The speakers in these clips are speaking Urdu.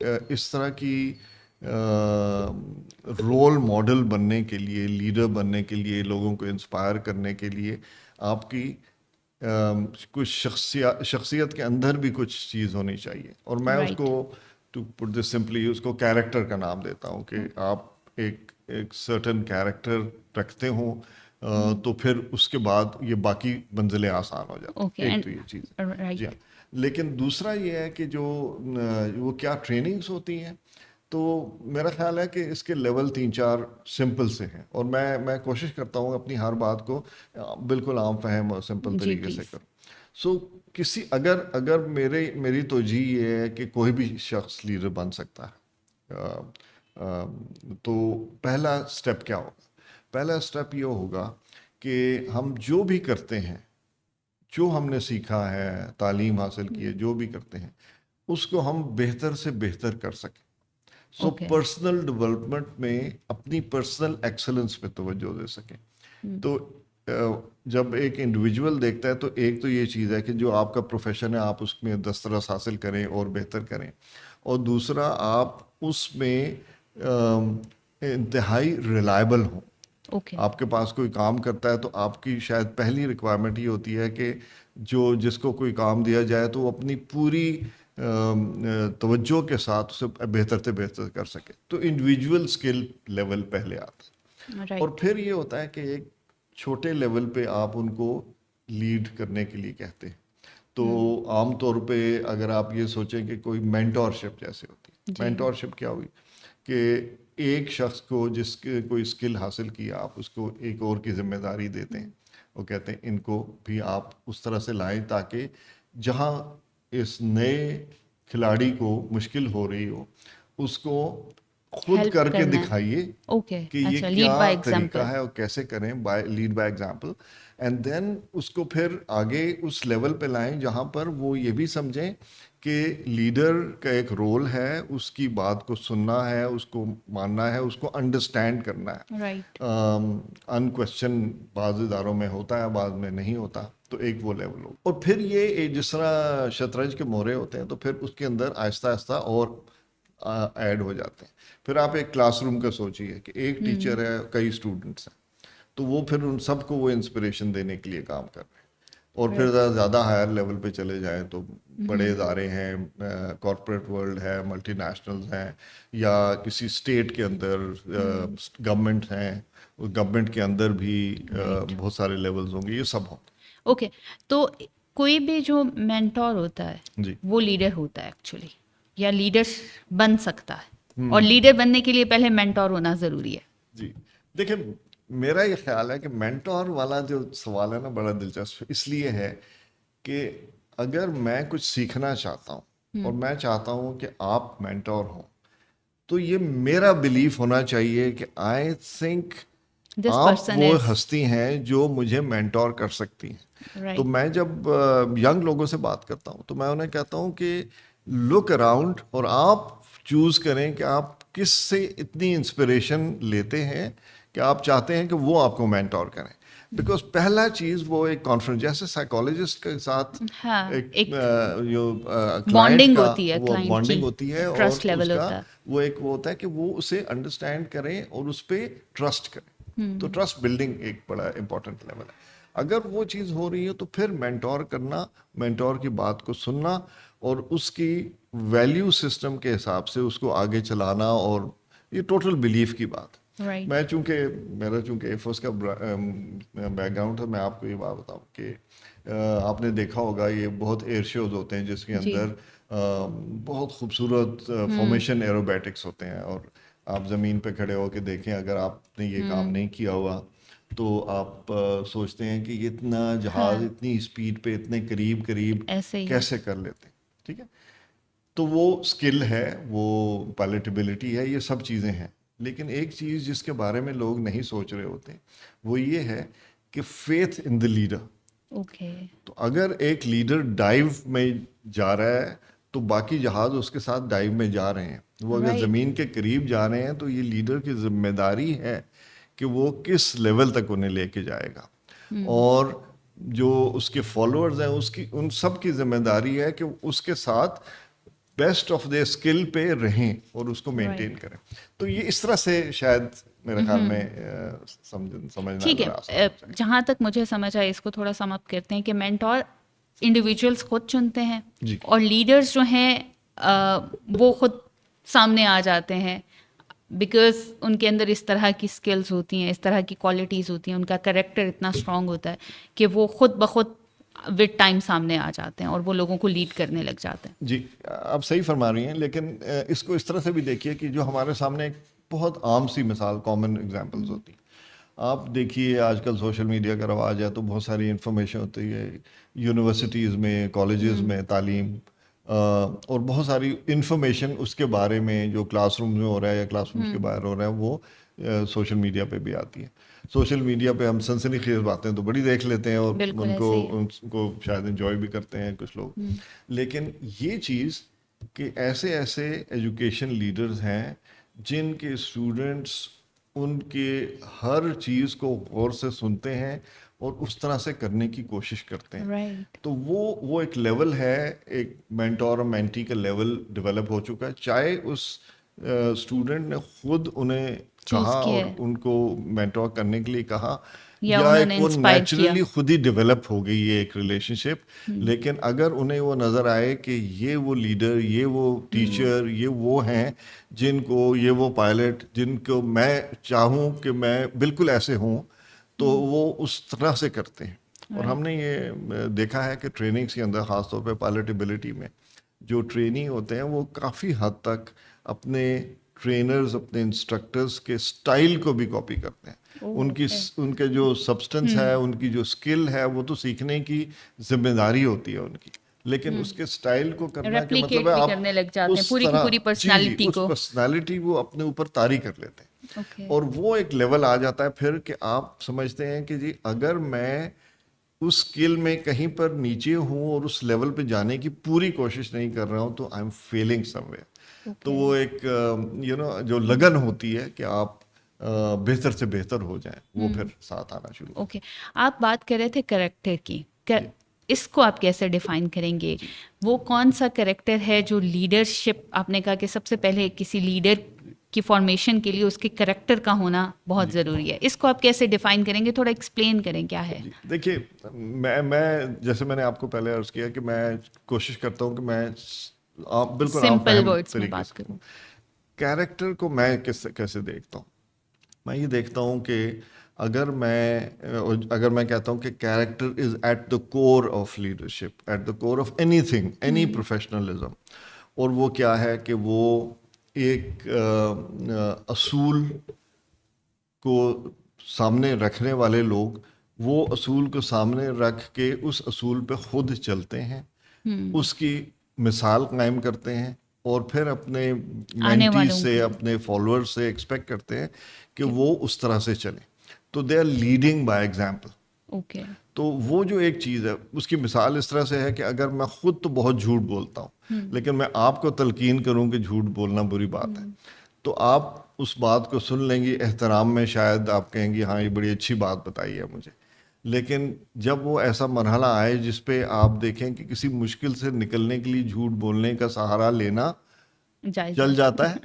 اس طرح کی رول ماڈل بننے کے لیے، لیڈر بننے کے لیے، لوگوں کو انسپائر کرنے کے لیے آپ کی کچھ شخصیت کے اندر بھی کچھ چیز ہونی چاہیے. اور میں اس کو ٹو پٹ دس سمپلی اس کو کیریکٹر کا نام دیتا ہوں کہ آپ ایک سرٹن کیریکٹر رکھتے ہوں تو پھر اس کے بعد یہ باقی منزلیں آسان ہو جاتی ہیں. ایک تو یہ چیز ہے. جی ہاں. لیکن دوسرا یہ ہے کہ جو وہ کیا ٹریننگز ہوتی ہیں، تو میرا خیال ہے کہ اس کے لیول 3-4 سمپل سے ہیں، اور میں کوشش کرتا ہوں اپنی ہر بات کو بالکل عام فہم اور سمپل طریقے سے کروں. سو اگر میری توجہ یہ ہے کہ کوئی بھی شخص لیڈر بن سکتا ہے، تو پہلا اسٹیپ کیا ہوگا؟ پہلا اسٹیپ یہ ہوگا کہ ہم جو بھی کرتے ہیں، جو ہم نے سیکھا ہے، تعلیم حاصل کی ہے، جو بھی کرتے ہیں، اس کو ہم بہتر سے بہتر کر سکیں. سو پرسنل ڈیولپمنٹ میں اپنی پرسنل ایکسلنس پہ توجہ دے سکیں. تو جب ایک انڈیویجول دیکھتا ہے تو ایک تو یہ چیز ہے کہ جو آپ کا پروفیشن ہے آپ اس میں دسترس حاصل کریں اور بہتر کریں، اور دوسرا آپ اس میں انتہائی ریلائبل ہوں. آپ کے پاس کوئی کام کرتا ہے تو آپ کی شاید پہلی ریکوائرمنٹ یہ ہوتی ہے کہ جس کو کوئی کام دیا جائے تو وہ اپنی پوری توجہ کے ساتھ اسے بہتر سے بہتر کر سکے. تو انڈیویجول اسکل لیول پہلے آتا ہے، اور پھر یہ ہوتا ہے کہ ایک چھوٹے لیول پہ آپ ان کو لیڈ کرنے کے لیے کہتے ہیں. تو عام طور پہ اگر آپ یہ سوچیں کہ کوئی مینٹورشپ جیسے ہوتی ہے، مینٹورشپ کیا ہوئی کہ ایک شخص کو جس کے کوئی اسکل حاصل کیا، آپ اس کو ایک اور کی ذمہ داری دیتے ہیں. وہ کہتے ہیں ان کو بھی آپ اس طرح سے لائیں تاکہ جہاں اس نئے کھلاڑی کو مشکل ہو رہی ہو اس کو خود کر کے دکھائیے کہ یہ کیا طریقہ ہے اور کیسے کریں، lead by example. And then اس کو پھر آگے اس لیول پہ لائیں جہاں پر وہ یہ بھی سمجھیں کہ لیڈر کا ایک رول ہے، اس کی بات کو سننا ہے، اس کو ماننا ہے، اس کو انڈرسٹینڈ کرنا ہے. انکویسچن بعض اداروں میں ہوتا ہے، بعض میں نہیں ہوتا. تو ایک وہ لیول ہو. اور پھر یہ جس طرح شطرنج کے مورے ہوتے ہیں تو پھر اس کے اندر آہستہ آہستہ اور ایڈ ہو جاتے ہیں. پھر آپ ایک کلاس روم کا سوچیے کہ ایک ٹیچر ہے، کئی اسٹوڈنٹس ہیں، تو وہ پھر ان سب کو وہ انسپریشن دینے کے لیے کام کر رہے ہیں. اور پھر زیادہ ہائر لیول پہ چلے جائیں تو بڑے ادارے ہیں، کارپوریٹ ورلڈ ہے، ملٹی نیشنلز ہیں، یا کسی اسٹیٹ کے اندر گورنمنٹ ہیں، گورنمنٹ کے اندر بھی بہت سارے لیولز ہوں گے. یہ سب ہوں. اوکے. تو کوئی بھی جو مینٹور ہوتا ہے وہ لیڈر ہوتا ہے ایکچولی، یا لیڈر بن سکتا ہے، اور لیڈر بننے کے لیے پہلے مینٹور ہونا ضروری ہے. جی دیکھیں، میرا یہ خیال ہے کہ مینٹور والا جو سوال ہے نا بڑا دلچسپ اس لیے ہے کہ اگر میں کچھ سیکھنا چاہتا ہوں اور میں چاہتا ہوں کہ آپ مینٹور ہوں، تو یہ میرا بلیف ہونا چاہیے کہ آئی تھنک آپ وہ ہستی ہیں جو مجھے مینٹور کر سکتی ہیں. تو میں جب ینگ لوگوں سے بات کرتا ہوں تو میں انہیں کہتا ہوں کہ لک اراؤنڈ اور آپ چوز کریں کہ آپ کس سے اتنی انسپریشن لیتے ہیں کہ آپ چاہتے ہیں کہ وہ آپ کو مینٹور کریں. بیکاز پہلا چیز وہ ایک کانفیڈنس، جیسے سائیکالوجسٹ کے ساتھ ایک جو بانڈنگ ہوتی ہے، وہ بانڈنگ ہوتی ہے، اور ٹرسٹ لیول اس کا ہوتا ہے. وہ ایک وہ ہوتا ہے کہ وہ اسے انڈرسٹینڈ کریں اور اس پہ ٹرسٹ کریں. تو ٹرسٹ بلڈنگ ایک بڑا امپورٹنٹ لیول ہے. اگر وہ چیز ہو رہی ہے تو پھر مینٹور کرنا، مینٹور کی بات کو سننا اور اس کی ویلیو سسٹم کے حساب سے اس کو آگے چلانا، اور یہ ٹوٹل بلیف کی بات. میں میرا ایئر فورس کا بیک گراؤنڈ ہے، میں آپ کو یہ بات بتاؤں کہ آپ نے دیکھا ہوگا یہ بہت ایئر شوز ہوتے ہیں جس کے اندر بہت خوبصورت فارمیشن ایروبیٹکس ہوتے ہیں، اور آپ زمین پہ کھڑے ہو کے دیکھیں، اگر آپ نے یہ کام نہیں کیا ہوا تو آپ سوچتے ہیں کہ یہ اتنا جہاز اتنی اسپیڈ پہ اتنے قریب کیسے کر لیتے ہیں. ٹھیک ہے، تو وہ اسکل ہے، وہ پائلٹیبلٹی ہے، یہ سب چیزیں ہیں. لیکن ایک چیز جس کے بارے میں لوگ نہیں سوچ رہے ہوتے وہ یہ ہے کہ فیتھ ان دا لیڈر. تو اگر ایک لیڈر ڈائیو میں جا رہا ہے تو باقی جہاز اس کے ساتھ ڈائیو میں جا رہے ہیں. وہ اگر زمین کے قریب جا رہے ہیں تو یہ لیڈر کی ذمہ داری ہے کہ وہ کس لیول تک انہیں لے کے جائے گا، اور جو اس کے فالوورز ہیں ان سب کی ذمہ داری ہے کہ اس کے ساتھ بیسٹ آف دے اسکل پہ رہیں اور اس کو مینٹین کریں. تو یہ اس طرح سے شاید میرے خیال میں سمجھنا ٹھیک ذرا آسان ہو ہے. جائے. جہاں تک مجھے سمجھ آئے اس کو تھوڑا سم اپ کرتے ہیں کہ مینٹور انڈیویجولس خود چنتے ہیں جی. اور لیڈرز جو ہیں وہ خود سامنے آ جاتے ہیں بیکاز ان کے اندر اس طرح کی اسکلز ہوتی ہیں, اس طرح کی کوالٹیز ہوتی ہیں, ان کا کریکٹر اتنا اسٹرانگ ہوتا ہے کہ وہ خود بخود ود ٹائم سامنے آ جاتے ہیں اور وہ لوگوں کو لیڈ کرنے لگ جاتے ہیں. جی آپ صحیح فرما رہی ہیں, لیکن اس کو اس طرح سے بھی دیکھیے کہ جو ہمارے سامنے ایک بہت عام سی مثال, کامن ایگزامپلز ہوتی ہیں. آپ دیکھیے آج کل سوشل میڈیا کا رواج ہے تو بہت ساری انفارمیشن ہوتی ہے یونیورسٹیز میں, کالجز میں تعلیم, اور بہت ساری انفارمیشن اس کے بارے میں جو کلاس روم میں ہو رہا ہے یا کلاس روم کے باہر ہو رہا ہے وہ سوشل میڈیا پہ بھی آتی ہے. سوشل میڈیا پہ ہم سنسنی خیز باتیں تو بڑی دیکھ لیتے ہیں اور ان کو شاید انجوائے بھی کرتے ہیں کچھ لوگ. لیکن یہ چیز کہ ایسے ایجوکیشن لیڈرز ہیں جن کے اسٹوڈنٹس ان کے ہر چیز کو غور سے سنتے ہیں اور اس طرح سے کرنے کی کوشش کرتے ہیں. تو وہ ایک لیول ہے, ایک مینٹور اور مینٹی کا لیول ڈیولپ ہو چکا ہے. چاہے اس اسٹوڈنٹ نے خود انہیں کہا اور ان کو مینٹور کرنے کے لیے کہا یا ایک وہ نیچرلی خود ہی ڈیولپ ہو گئی یہ ایک ریلیشن شپ, لیکن اگر انہیں وہ نظر آئے کہ یہ وہ لیڈر, یہ وہ ٹیچر, یہ وہ ہیں جن کو, یہ وہ پائلٹ جن کو میں چاہوں کہ میں بالکل ایسے ہوں, تو وہ اس طرح سے کرتے ہیں. اور ہم نے یہ دیکھا ہے کہ ٹریننگس کے اندر خاص طور پہ پائلٹیبلٹی میں جو ٹرینی ہوتے ہیں وہ کافی حد تک اپنے ٹرینرز, اپنے انسٹرکٹرز کے سٹائل کو بھی کاپی کرتے ہیں. ان کے جو سبسٹنس ہے, ان کی جو اسکل ہے, وہ تو سیکھنے کی ذمہ داری ہوتی ہے ان کی, لیکن اس کے سٹائل کو کرنا کہ مطلب ہے آپ اس طرح اس پرسنالٹی وہ اپنے اوپر طاری کر لیتے ہیں. اور وہ ایک لیول آ جاتا ہے پھر کہ آپ سمجھتے ہیں کہ جی اگر میں اس اسکل میں کہیں پر نیچے ہوں اور اس لیول پہ جانے کی پوری کوشش نہیں کر رہا ہوں تو I am feeling some where. تو وہ ایک جو لگن ہوتی ہے کہ آپ بہتر سے بہتر ہو جائیں, وہ پھر ساتھ آنا شروع. اوکے, آپ بات کر رہے تھے کریکٹر کی, اس کو آپ کیسے ڈیفائن کریں گے؟ وہ کون سا کریکٹر ہے جو لیڈرشپ, آپ نے کہا کہ سب سے پہلے کسی لیڈر کی فارمیشن کے لیے اس کے کریکٹر کا ہونا بہت ضروری ہے, اس کو آپ کیسے ڈیفائن کریں گے؟ تھوڑا ایکسپلین کریں کیا ہے. دیکھیے میں جیسے میں نے آپ کو پہلے عرض کیا کہ میں کوشش کرتا ہوں کہ میں بالکل سمپل ورڈز میں بات کروں. کیریکٹر کو میں کیسے دیکھتا ہوں؟ میں یہ دیکھتا ہوں کہ اگر میں کہتا ہوں کہ character is at the core of leadership, at the core of anything, any professionalism. اور وہ کیا ہے کہ وہ ایک اصول کو سامنے رکھنے والے لوگ وہ اصول کو سامنے رکھ کے اس اصول پہ خود چلتے ہیں, اس کی مثال قائم کرتے ہیں اور پھر اپنے مینٹی سے, اپنے فالوور سے ایکسپیکٹ کرتے ہیں کہ وہ اس طرح سے چلیں. تو they are leading by example. تو وہ جو ایک چیز ہے اس کی مثال اس طرح سے ہے کہ اگر میں خود تو بہت جھوٹ بولتا ہوں لیکن میں آپ کو تلقین کروں کہ جھوٹ بولنا بری بات ہے, تو آپ اس بات کو سن لیں گی احترام میں, شاید آپ کہیں گی ہاں یہ بڑی اچھی بات بتائی ہے مجھے. لیکن جب وہ ایسا مرحلہ آئے جس پہ آپ دیکھیں کہ کسی مشکل سے نکلنے کے لیے جھوٹ بولنے کا سہارا لینا چل جاتا ہے,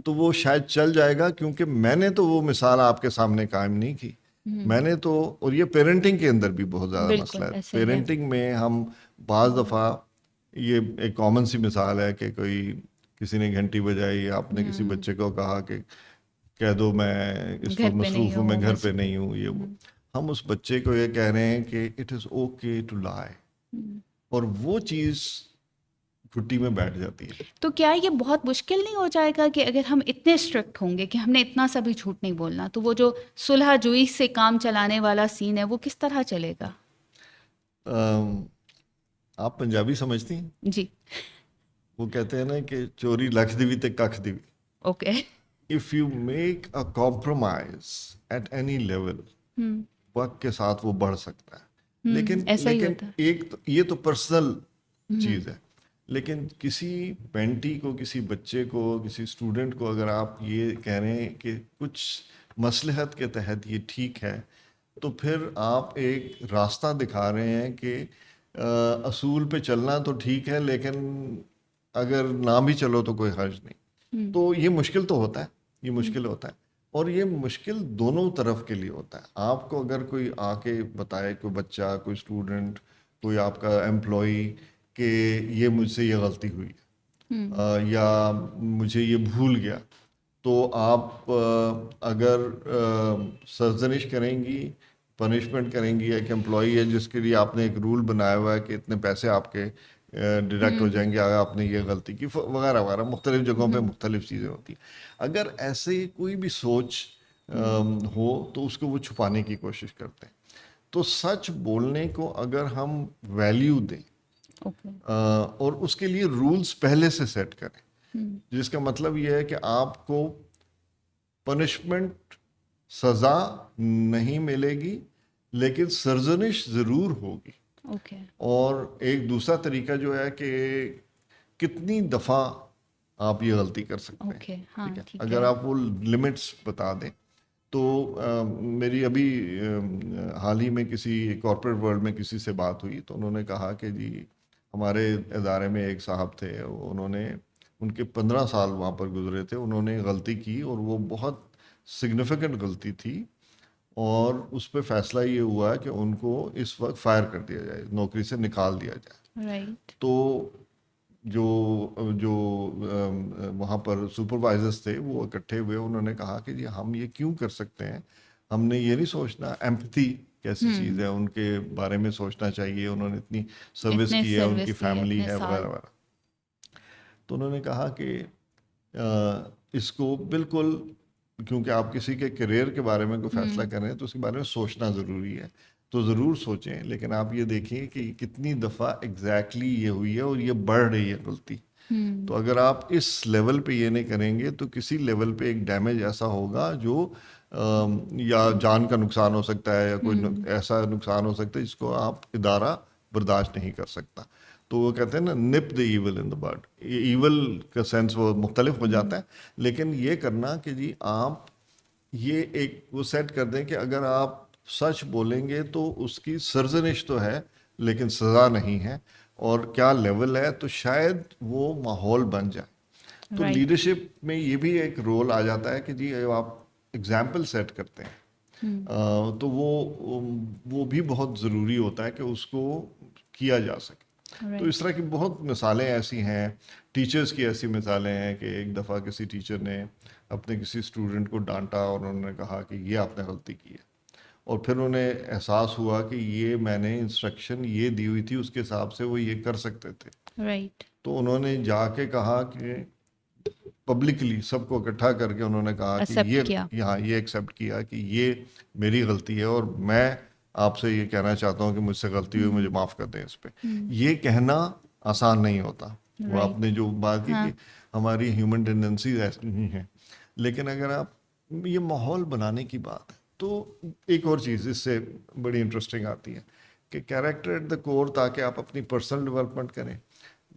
تو وہ شاید چل جائے گا کیونکہ میں نے تو وہ مثال آپ کے سامنے قائم نہیں کی. میں نے تو, اور یہ پیرنٹنگ کے اندر بھی بہت زیادہ مسئلہ ہے. پیرنٹنگ میں ہم بعض دفعہ, یہ ایک کامن سی مثال ہے کہ کسی نے گھنٹی بجائی, آپ نے کسی بچے کو کہا کہ کہہ دو میں اس وقت مصروف ہوں, میں گھر پہ نہیں ہوں, یہ وہ. ہم اس بچے کو یہ کہہ رہے ہیں کہ it is okay to lie, اور وہ چیز گھٹی میں بیٹھ جاتی ہے. تو کیا یہ بہت مشکل نہیں ہو جائے گا کہ اگر ہم اتنے اسٹرکٹ ہوں گے کہ ہم نے اتنا سا بھی جھوٹ نہیں بولنا, تو وہ جو صلح جوئی سے کام چلانے والا سین ہے وہ کس طرح چلے گا؟ آپ پنجابی سمجھتی ہیں؟ جی. وہ کہتے ہیں نا کہ چوری لکھ دیوی تے ککھ دیوی. Okay. If you make a compromise at any level, وقت کے ساتھ وہ بڑھ سکتا ہے. لیکن ایک یہ تو پرسنل چیز ہے, لیکن کسی مینٹی کو, کسی بچے کو, کسی اسٹوڈنٹ کو اگر آپ یہ کہہ رہے ہیں کہ کچھ مصلحت کے تحت یہ ٹھیک ہے, تو پھر آپ ایک راستہ دکھا رہے ہیں کہ اصول پہ چلنا تو ٹھیک ہے لیکن اگر نہ بھی چلو تو کوئی حرج نہیں. تو یہ مشکل تو ہوتا ہے, یہ مشکل ہوتا ہے, اور یہ مشکل دونوں طرف کے لیے ہوتا ہے. آپ کو اگر کوئی آ کے بتائے, کوئی بچہ, کوئی اسٹوڈنٹ, کوئی آپ کا امپلائی کہ یہ مجھ سے یہ غلطی ہوئی ہے یا مجھے یہ بھول گیا, تو آپ اگر سرزنش کریں گی, پنشمنٹ کریں گی, ایک امپلائی ہے جس کے لیے آپ نے ایک رول بنایا ہوا ہے کہ اتنے پیسے آپ کے ڈیڈکٹ ہو جائیں گے اگر آپ نے یہ غلطی کی, وغیرہ وغیرہ, مختلف جگہوں پہ مختلف چیزیں ہوتی ہیں. اگر ایسے کوئی بھی سوچ ہو تو اس کو وہ چھپانے کی کوشش کرتے ہیں. تو سچ بولنے کو اگر ہم ویلیو دیں اور اس کے لیے رولز پہلے سے سیٹ کریں, جس کا مطلب یہ ہے کہ آپ کو پنشمنٹ, سزا نہیں ملے گی, لیکن سرزنش ضرور ہوگی. اور ایک دوسرا طریقہ جو ہے کہ کتنی دفعہ آپ یہ غلطی کر سکتے ہیں, ٹھیک ہے, اگر آپ وہ لمٹس بتا دیں. تو میری ابھی حال ہی میں کسی کارپوریٹ ورلڈ میں کسی سے بات ہوئی, تو انہوں نے کہا کہ جی ہمارے ادارے میں ایک صاحب تھے, انہوں نے, ان کے 15 سال وہاں پر گزرے تھے, انہوں نے غلطی کی اور وہ بہت سگنیفیکنٹ غلطی تھی, اور اس پہ فیصلہ یہ ہوا کہ ان کو اس وقت فائر کر دیا جائے, نوکری سے نکال دیا جائے. تو جو وہاں پر سپروائزرس تھے وہ اکٹھے ہوئے, انہوں نے کہا کہ جی ہم یہ کیوں کر سکتے ہیں, ہم نے یہ نہیں سوچنا, ایمپتھی کیسی چیز ہے ان کے بارے میں سوچنا چاہیے, انہوں نے اتنی سروس کی ہے, ان کی فیملی ہے, وغیرہ وغیرہ. تو انہوں نے کہا کہ اس کو بالکل, کیونکہ آپ کسی کے کیریئر کے بارے میں کوئی فیصلہ کر رہے ہیں تو اس کے بارے میں سوچنا ضروری ہے, تو ضرور سوچیں, لیکن آپ یہ دیکھیں کہ کتنی دفعہ ایگزیکٹلی یہ ہوئی ہے اور یہ بڑھ رہی ہے غلطی. تو اگر آپ اس لیول پہ یہ نہیں کریں گے تو کسی لیول پہ ایک ڈیمیج ایسا ہوگا جو یا جان کا نقصان ہو سکتا ہے, یا کوئی ایسا نقصان ہو سکتا ہے جس کو آپ ادارہ برداشت نہیں کر سکتا. تو وہ کہتے ہیں نا, نپ دا ایول ان دا بڈ. ایول کا سینس وہ مختلف ہو جاتا ہے, لیکن یہ کرنا کہ جی آپ یہ ایک وہ سیٹ کر دیں کہ اگر آپ سچ بولیں گے تو اس کی سرزنش تو ہے لیکن سزا نہیں ہے, اور کیا لیول ہے, تو شاید وہ ماحول بن جائے. تو لیڈرشپ میں یہ بھی ایک رول آ جاتا ہے کہ جی آپ ایگزامپل سیٹ کرتے ہیں, تو وہ بھی بہت ضروری ہوتا ہے کہ اس کو کیا جا سکے. تو اس طرح کی بہت مثالیں ایسی ہیں, ٹیچرز کی ایسی مثالیں ہیں کہ ایک دفعہ کسی ٹیچر نے اپنے کسی اسٹوڈنٹ کو ڈانٹا اور انہوں نے کہا کہ یہ آپ نے غلطی کی ہے, اور پھر انہیں احساس ہوا کہ یہ میں نے انسٹرکشن یہ دی ہوئی تھی, اس کے حساب سے وہ یہ کر سکتے تھے. تو انہوں نے جا کے کہا کہ پبلکلی سب کو اکٹھا کر کے انہوں نے کہا کہ یہ ایکسیپٹ کیا کہ یہ میری غلطی ہے, اور میں آپ سے یہ کہنا چاہتا ہوں کہ مجھ سے غلطی ہوئی, مجھے معاف کر دیں. اس پہ یہ کہنا آسان نہیں ہوتا. وہ آپ نے جو بات کی کہ ہماری ہیومن ٹینڈنسیز ایسی نہیں ہیں, لیکن اگر آپ یہ ماحول بنانے کی بات ہے تو ایک اور چیز اس سے بڑی انٹرسٹنگ آتی ہے کہ کیریکٹر ایٹ دا کور, تاکہ آپ اپنی پرسنل ڈیولپمنٹ کریں,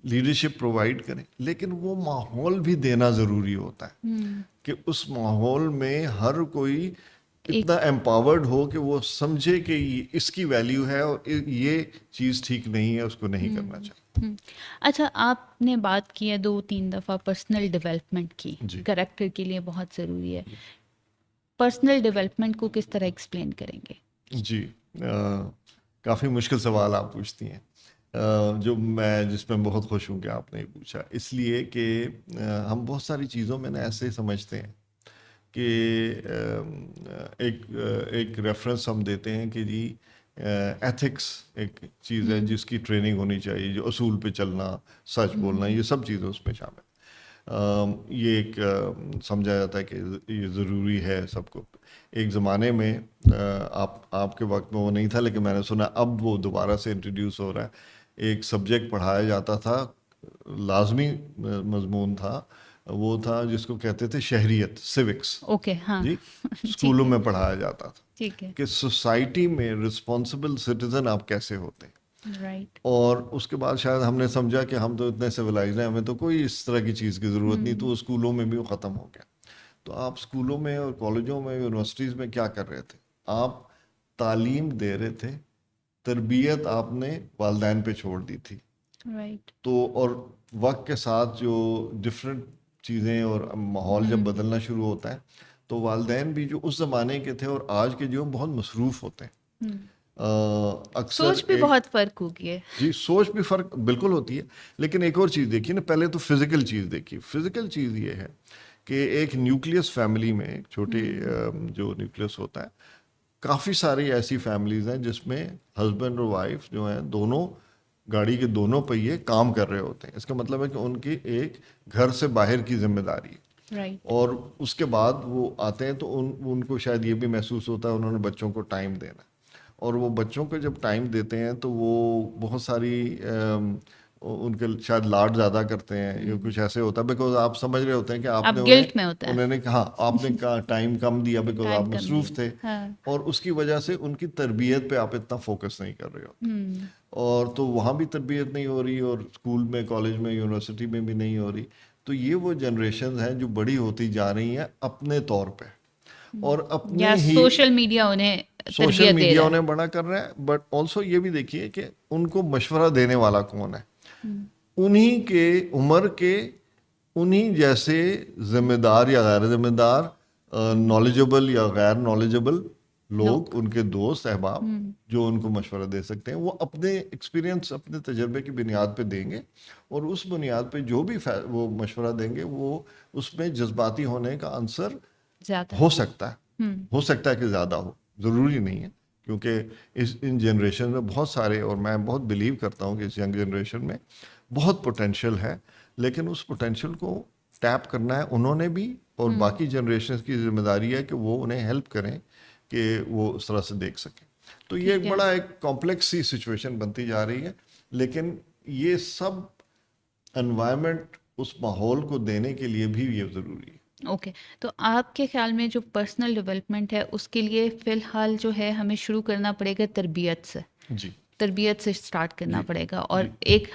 لیڈرشپ پرووائڈ کریں, لیکن وہ ماحول بھی دینا ضروری ہوتا ہے کہ اس ماحول میں ہر کوئی اتنا امپاورڈ ہو کہ وہ سمجھے کہ اس کی ویلیو ہے اور یہ چیز ٹھیک نہیں ہے, اس کو نہیں کرنا چاہیے. اچھا, آپ نے بات کی ہے 2-3 دفعہ پرسنل ڈیولپمنٹ کی, کریکٹر کے لیے بہت ضروری ہے. پرسنل ڈیولپمنٹ کو کس طرح ایکسپلین کریں گے؟ جی, کافی مشکل سوال آپ پوچھتی ہیں, جس میں بہت خوش ہوں کہ آپ نے پوچھا, اس لیے کہ ہم بہت ساری چیزوں میں ایسے سمجھتے ہیں کہ ایک ریفرنس ہم دیتے ہیں کہ جی ایتھکس ایک چیز ہے جس کی ٹریننگ ہونی چاہیے, جو اصول پہ چلنا, سچ بولنا, یہ سب چیزیں اس میں شامل. یہ ایک سمجھا جاتا ہے کہ یہ ضروری ہے سب کو. ایک زمانے میں آپ کے وقت میں وہ نہیں تھا, لیکن میں نے سنا اب وہ دوبارہ سے انٹروڈیوس ہو رہا ہے. ایک سبجیکٹ پڑھایا جاتا تھا, لازمی مضمون تھا, وہ تھا جس کو کہتے تھے شہریت, سیوکس. جی, اسکولوں میں پڑھایا جاتا تھا کہ سوسائٹی میں رسپانسبل سٹیزن آپ کیسے ہوتے ہیں. اور اس کے بعد شاید ہم نے سمجھا کہ ہم تو اتنے سویلائزڈ ہیں, ہمیں تو کوئی اس طرح کی چیز کی ضرورت نہیں, تو اسکولوں میں بھی وہ ختم ہو گیا. تو آپ اسکولوں میں اور کالجوں میں, یونیورسٹیز میں کیا کر رہے تھے, آپ تعلیم دے رہے تھے, تربیت آپ نے والدین پہ چھوڑ دی تھی. رائٹ. تو اور وقت کے ساتھ جو ڈفرینٹ چیزیں اور ماحول جب بدلنا شروع ہوتا ہے تو والدین بھی جو اس زمانے کے تھے اور آج کے جو بہت مصروف ہوتے ہیں. اکثر سوچ بھی بہت فرق ہوگی ہے. جی سوچ بھی فرق بالکل ہوتی ہے. لیکن ایک اور چیز دیکھیے نا, پہلے تو فزیکل چیز دیکھیے. فزیکل چیز یہ ہے کہ ایک نیوکلیس فیملی میں, ایک چھوٹے جو نیوکلیس ہوتا ہے, کافی ساری ایسی فیملیز ہیں جس میں ہسبینڈ اور وائف جو ہیں دونوں گاڑی کے دونوں پہیے کام کر رہے ہوتے ہیں. اس کا مطلب ہے کہ ان کی ایک گھر سے باہر کی ذمہ داری ہے. رائٹ. اور اس کے بعد وہ آتے ہیں تو ان کو شاید یہ بھی محسوس ہوتا ہے انہوں نے بچوں کو ٹائم دینا, اور وہ بچوں کو جب ٹائم دیتے ہیں تو وہ بہت ساری ان کے شاید لاڈ زیادہ کرتے ہیں یا کچھ ایسے ہوتا ہے, بیکاز آپ سمجھ رہے ہوتے ہیں کہ آپ نے گلٹ میں ہوتا ہے. انہوں نے کہا آپ نے کہا ٹائم کم دیا بیکاز آپ مصروف تھے, اور اس کی وجہ سے ان کی تربیت پہ آپ اتنا فوکس نہیں کر رہے ہوتے, اور تو وہاں بھی تربیت نہیں ہو رہی اور اسکول میں, کالج میں, یونیورسٹی میں بھی نہیں ہو رہی. تو یہ وہ جنریشنز ہیں جو بڑی ہوتی جا رہی ہیں اپنے طور پہ, اور اپنے ہی سوشل میڈیا انہیں سوشل میڈیا انہیں بڑا کر رہا ہے. بٹ آلسو یہ بھی دیکھیے کہ ان کو مشورہ دینے والا کون ہے. انہی کے عمر کے انہی جیسے ذمہ دار یا غیر ذمہ دار, نالجبل یا غیر نالجبل لوگ, ان کے دوست احباب جو ان کو مشورہ دے سکتے ہیں, وہ اپنے ایکسپیرینس, اپنے تجربے کی بنیاد پہ دیں گے, اور اس بنیاد پہ جو بھی وہ مشورہ دیں گے وہ اس میں جذباتی ہونے کا عنصر ہو سکتا ہے. ہو سکتا ہے کہ زیادہ ہو, ضروری نہیں ہے, کیونکہ ان جنریشن میں بہت سارے, اور میں بہت بلیو کرتا ہوں کہ اس ینگ جنریشن میں بہت پوٹینشیل ہے, لیکن اس پوٹینشیل کو ٹیپ کرنا ہے انہوں نے بھی, اور باقی جنریشن کی ذمہ داری ہے کہ وہ انہیں ہیلپ کریں کہ وہ اس طرح سے دیکھ سکیں. تو یہ ایک بڑا ایک کمپلیکس سی سچویشن بنتی جا رہی ہے, لیکن یہ سب انوائرمنٹ اس ماحول کو دینے کے لیے بھی یہ ضروری ہے. اوکے, تو آپ کے خیال میں جو پرسنل ڈیولپمنٹ ہے اس کے لیے فی الحال جو ہے ہمیں شروع کرنا پڑے گا تربیت سے. جی, تربیت سے اسٹارٹ کرنا پڑے گا, اور ایک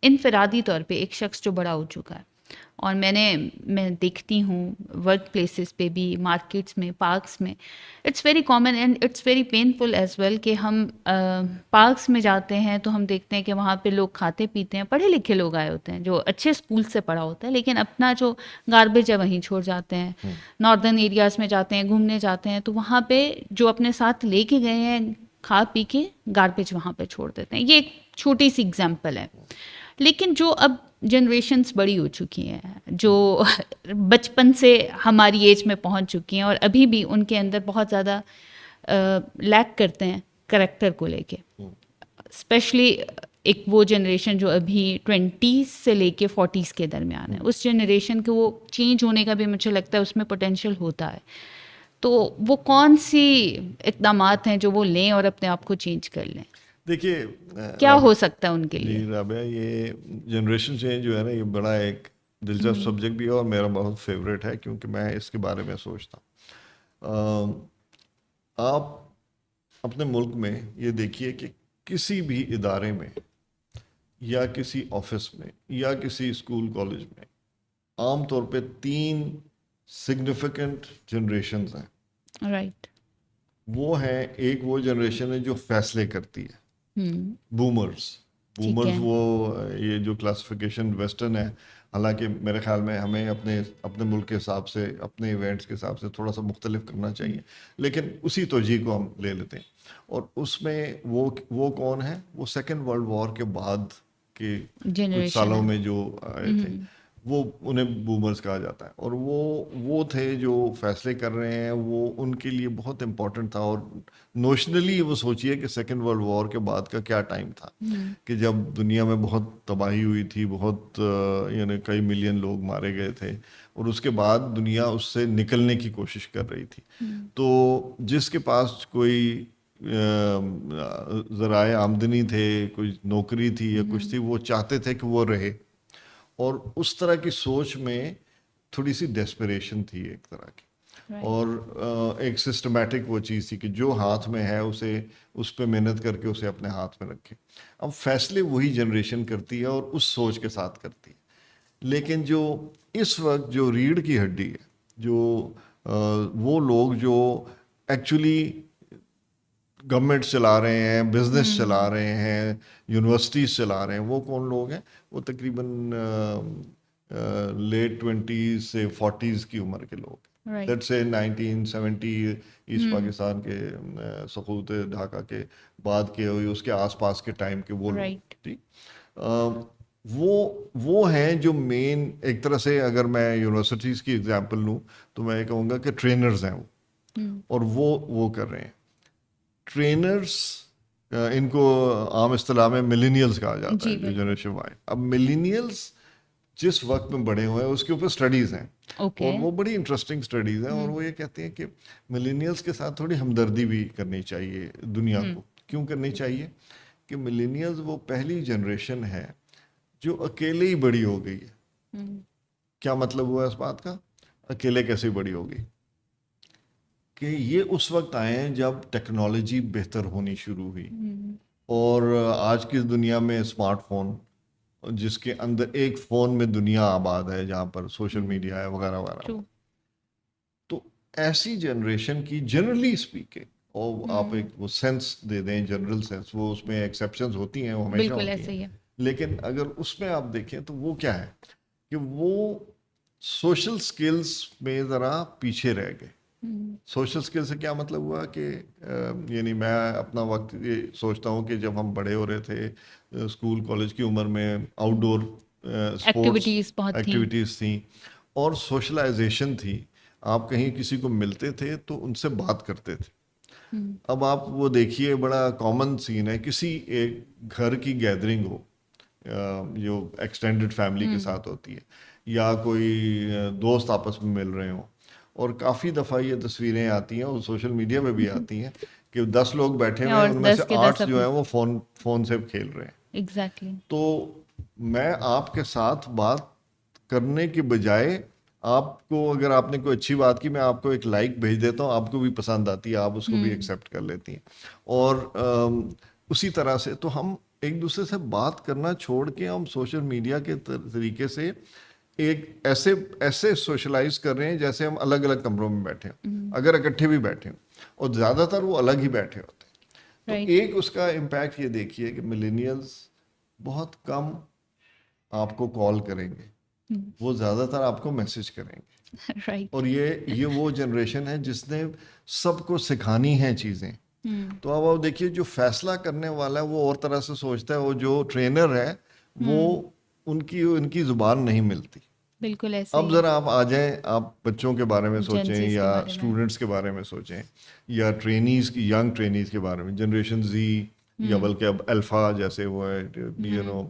انفرادی طور پہ ایک شخص جو بڑا ہو چکا ہے, اور میں دیکھتی ہوں ورک پلیسز پہ بھی, مارکیٹس میں, پارکس میں, it's very common and it's very painful as well کہ ہم پارکس میں جاتے ہیں تو ہم دیکھتے ہیں کہ وہاں پہ لوگ کھاتے پیتے ہیں, پڑھے لکھے لوگ آئے ہوتے ہیں جو اچھے اسکول سے پڑھا ہوتا ہے, لیکن اپنا جو گاربیج ہے وہیں چھوڑ جاتے ہیں. ناردرن ایریاز میں جاتے ہیں, گھومنے جاتے ہیں, تو وہاں پہ جو اپنے ساتھ لے کے گئے ہیں کھا پی کے گاربیج وہاں پہ چھوڑ دیتے ہیں. یہ ایک چھوٹی سی اگزامپل ہے. لیکن جو اب جنریشنس بڑی ہو چکی ہیں, جو بچپن سے ہماری ایج میں پہنچ چکی ہیں, اور ابھی بھی ان کے اندر بہت زیادہ لیک کرتے ہیں کریکٹر کو لے کے, اسپیشلی ایک وہ جنریشن جو ابھی 20s سے لے کے 40s کے درمیان ہے, اس جنریشن کو وہ چینج ہونے کا بھی مجھے لگتا ہے اس میں پوٹینشیل ہوتا ہے. تو وہ کون سی اقدامات ہیں جو وہ لیں اور اپنے آپ کو چینج کر لیں؟ دیکھیے کیا ہو سکتا ہے ان کے لیے؟ جی رابعہ, یہ جنریشن چینج جو ہے نا, یہ بڑا ایک دلچسپ سبجیکٹ بھی ہے اور میرا بہت فیوریٹ ہے, کیونکہ میں اس کے بارے میں سوچتا ہوں. آپ اپنے ملک میں یہ دیکھیے کہ کسی بھی ادارے میں یا کسی آفس میں یا کسی اسکول کالج میں عام طور پہ 3 سگنیفیکنٹ جنریشنز ہیں. رائٹ. وہ ہیں, ایک وہ جنریشن ہے جو فیصلے کرتی ہے, بومرز. وہ یہ جو کلاسیفیکیشن ویسٹرن ہے, حالانکہ میرے خیال میں ہمیں اپنے ملک کے حساب سے, اپنے ایونٹس کے حساب سے تھوڑا سا مختلف کرنا چاہیے, لیکن اسی توجیہ کو ہم لے لیتے ہیں. اور اس میں وہ کون ہے, وہ سیکنڈ ورلڈ وار کے بعد کے کچھ سالوں میں جو آئے تھے, وہ انہیں بومرز کہا جاتا ہے. اور وہ تھے جو فیصلے کر رہے ہیں, وہ ان کے لیے بہت امپورٹنٹ تھا. اور نوشنلی وہ سوچیے کہ سیکنڈ ورلڈ وار کے بعد کا کیا ٹائم تھا, کہ جب دنیا میں بہت تباہی ہوئی تھی, بہت یعنی کئی ملین لوگ مارے گئے تھے, اور اس کے بعد دنیا اس سے نکلنے کی کوشش کر رہی تھی. تو جس کے پاس کوئی ذرائع آمدنی تھے, کوئی نوکری تھی یا کچھ تھی, وہ چاہتے تھے کہ وہ رہے. اور اس طرح کی سوچ میں تھوڑی سی ڈیسپریشن تھی ایک طرح کی, اور ایک سسٹمیٹک وہ چیز تھی کہ جو ہاتھ میں ہے اسے اس پہ محنت کر کے اسے اپنے ہاتھ میں رکھے. اب فیصلے وہی جنریشن کرتی ہے اور اس سوچ کے ساتھ کرتی ہے. لیکن جو اس وقت جو ریڑھ کی ہڈی ہے, جو وہ لوگ جو ایکچولی گورنمنٹ چلا رہے ہیں, بزنس چلا رہے ہیں, یونیورسٹیز چلا رہے ہیں, وہ کون لوگ ہیں؟ وہ تقریباً لیٹ 20s سے 40s کی عمر کے لوگ. لیٹس سے 1970 ایسٹ پاکستان کے سقوط ڈھاکہ کے بعد کے, اس کے آس پاس کے ٹائم کے وہ لوگ. ٹھیک, وہ ہیں جو مین, ایک طرح سے اگر میں یونیورسٹیز کی ایگزامپل لوں تو میں یہ کہوں گا کہ ٹرینرز ہیں وہ, اور وہ کر رہے ہیں. ٹرینرز ان کو عام اصطلاح میں ملینیلز کہا جاتا ہے, جو جنریشن وائی. اب ملینیلز جس وقت میں بڑے ہوئے ہیں اس کے اوپر اسٹڈیز ہیں, اور وہ بڑی انٹرسٹنگ اسٹڈیز ہیں, اور وہ یہ کہتے ہیں کہ ملینیلز کے ساتھ تھوڑی ہمدردی بھی کرنی چاہیے دنیا کو. کیوں کرنی چاہیے؟ کہ ملینیلز وہ پہلی جنریشن ہے جو اکیلے ہی بڑی ہو گئی ہے. کیا مطلب ہوا اس بات کا؟ اکیلے کیسے بڑی ہو گئی؟ کہ یہ اس وقت آئے ہیں جب ٹیکنالوجی بہتر ہونی شروع ہوئی, اور آج کی دنیا میں اسمارٹ فون, جس کے اندر ایک فون میں دنیا آباد ہے, جہاں پر سوشل میڈیا ہے وغیرہ وغیرہ. تو ایسی جنریشن کی جنرلی اسپیکنگ, اور آپ ایک وہ سینس دے دیں, جنرل سینس, وہ اس میں ایکسیپشنز ہوتی ہیں, وہ ہمیشہ ہوتی ہیں, لیکن اگر اس میں آپ دیکھیں تو وہ کیا ہے کہ وہ سوشل سکلز میں ذرا پیچھے رہ گئے. سوشل سکل سے کیا مطلب ہوا کہ یعنی میں اپنا وقت یہ سوچتا ہوں کہ جب ہم بڑے ہو رہے تھے, اسکول کالج کی عمر میں آؤٹ ڈور ایکٹیویٹیز تھیں, اور سوشلائزیشن تھی. آپ کہیں کسی کو ملتے تھے تو ان سے بات کرتے تھے. اب آپ وہ دیکھیے, بڑا کامن سین ہے, کسی ایک گھر کی گیدرنگ ہو جو ایکسٹینڈڈ فیملی کے ساتھ ہوتی ہے, یا کوئی دوست آپس میں مل رہے ہوں, اور کافی دفعہ یہ تصویریں آتی ہیں, اور سوشل میڈیا پہ بھی آتی ہیں, کہ 10 لوگ بیٹھے ہوئے ہیں, ان میں سے 8 جو ہیں وہ فون سے کھیل رہے ہیں. ایگزیکٹلی. تو میں آپ کے ساتھ بات کرنے کے بجائے, آپ کو اگر آپ نے کوئی اچھی بات کی, میں آپ کو ایک لائک بھیج دیتا ہوں, آپ کو بھی پسند آتی ہے, آپ اس کو بھی ایکسیپٹ کر لیتی ہیں, اور اسی طرح سے تو ہم ایک دوسرے سے بات کرنا چھوڑ کے ہم سوشل میڈیا کے طریقے سے ایک ایسے سوشلائز کر رہے ہیں جیسے ہم الگ الگ کمروں میں بیٹھے ہوں, اگر اکٹھے بھی بیٹھے ہوں, اور زیادہ تر وہ الگ ہی بیٹھے ہوتے ہیں. تو ایک اس کا امپیکٹ یہ دیکھیے کہ ملینیلز بہت کم آپ کو کال کریں گے, وہ زیادہ تر آپ کو میسج کریں گے. اور یہ وہ جنریشن ہے جس نے سب کو سکھانی ہیں چیزیں. تو اب آپ دیکھیے, جو فیصلہ کرنے والا ہے وہ اور طرح سے سوچتا ہے, وہ جو ٹرینر ہے وہ ان کی زبان نہیں ملتی. بالکل ایسے. اب ذرا آپ آ جائیں, آپ بچوں کے بارے میں سوچیں, یا اسٹوڈنٹس کے بارے میں سوچیں, یا ٹرینیز کی, ینگ ٹرینیز کے بارے میں, جنریشن زی, یا بلکہ اب الفا جیسے وہ ہے, you know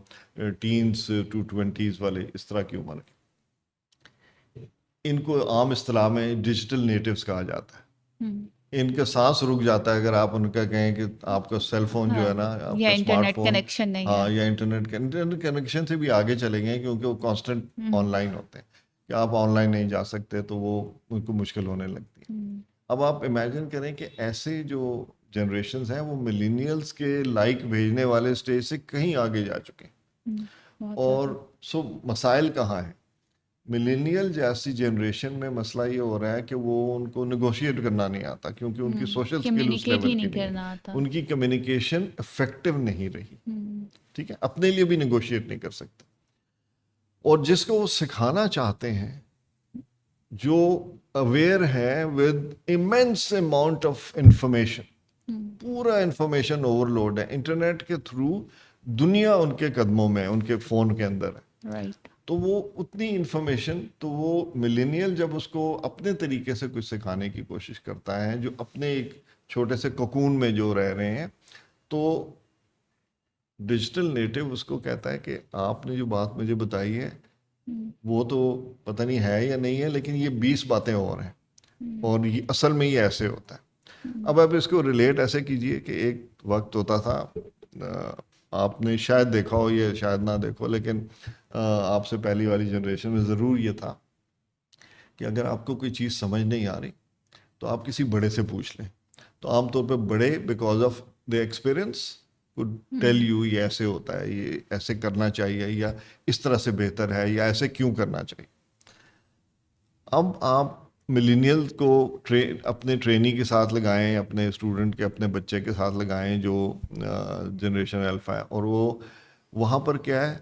tens to 20s والے, اس طرح کی عمر کے. ان کو عام اصطلاح میں ڈیجیٹل نیٹیوز کہا جاتا ہے. ان کا سانس رک جاتا ہے اگر آپ ان کا کہیں کہ آپ کا سیل فون جو ہے نا, آپ کا اسمارٹ فون, ہاں, یا انٹرنیٹ کنیکشن سے بھی آگے چلے گئے, کیونکہ وہ کانسٹنٹ آن لائن ہوتے ہیں, کہ آپ آن لائن نہیں جا سکتے تو وہ ان کو مشکل ہونے لگتی ہے. اب آپ امیجن کریں کہ ایسے جو جنریشنز ہیں وہ ملینیلز کے لائک بھیجنے والے اسٹیج سے کہیں آگے جا چکے ہیں. اور مسائل کہاں ہیں؟ ملینیل جیسی جنریشن میں مسئلہ یہ ہو رہا ہے کہ وہ ان کو نیگوشیٹ کرنا نہیں آتا, کیونکہ ان کی سوشل سکل اس لیول کی نہیں ہے, ان کی کمیونیکیشن افیکٹو نہیں رہی. ٹھیک ہے, اپنے لیے بھی نیگوشیٹ نہیں کر سکتے. اور جس کو وہ سکھانا چاہتے ہیں, جو اویئر ہے ود ایمینس اماؤنٹ آف انفارمیشن, پورا انفارمیشن اوور لوڈ ہے, انٹرنیٹ کے تھرو دنیا ان کے قدموں میں, ان کے فون کے اندر ہے. تو وہ اتنی انفارمیشن, تو وہ ملینیل جب اس کو اپنے طریقے سے کچھ سکھانے کی کوشش کرتا ہے, جو اپنے ایک چھوٹے سے ککون میں جو رہ رہے ہیں, تو ڈیجیٹل نیٹو اس کو کہتا ہے کہ آپ نے جو بات مجھے بتائی ہے وہ تو پتہ نہیں ہے یا نہیں ہے, لیکن یہ 20 باتیں اور ہیں, اور یہ اصل میں یہ ایسے ہوتا ہے. اب آپ اس کو ریلیٹ ایسے کیجئے کہ ایک وقت ہوتا تھا, آپ نے شاید دیکھا ہو, یہ شاید نہ دیکھو, لیکن آپ سے پہلی والی جنریشن میں ضرور یہ تھا کہ اگر آپ کو کوئی چیز سمجھ نہیں آ رہی تو آپ کسی بڑے سے پوچھ لیں. تو عام طور پہ بڑے because of the experience could tell you یہ ایسے ہوتا ہے, یہ ایسے کرنا چاہیے, یا اس طرح سے بہتر ہے, یا ایسے کیوں کرنا چاہیے. اب آپ ملینیل کو اپنے ٹرینی کے ساتھ لگائیں, اپنے اسٹوڈنٹ کے, اپنے بچے کے ساتھ لگائیں جو جنریشن الفا ہے, اور وہ وہاں پر کیا ہے,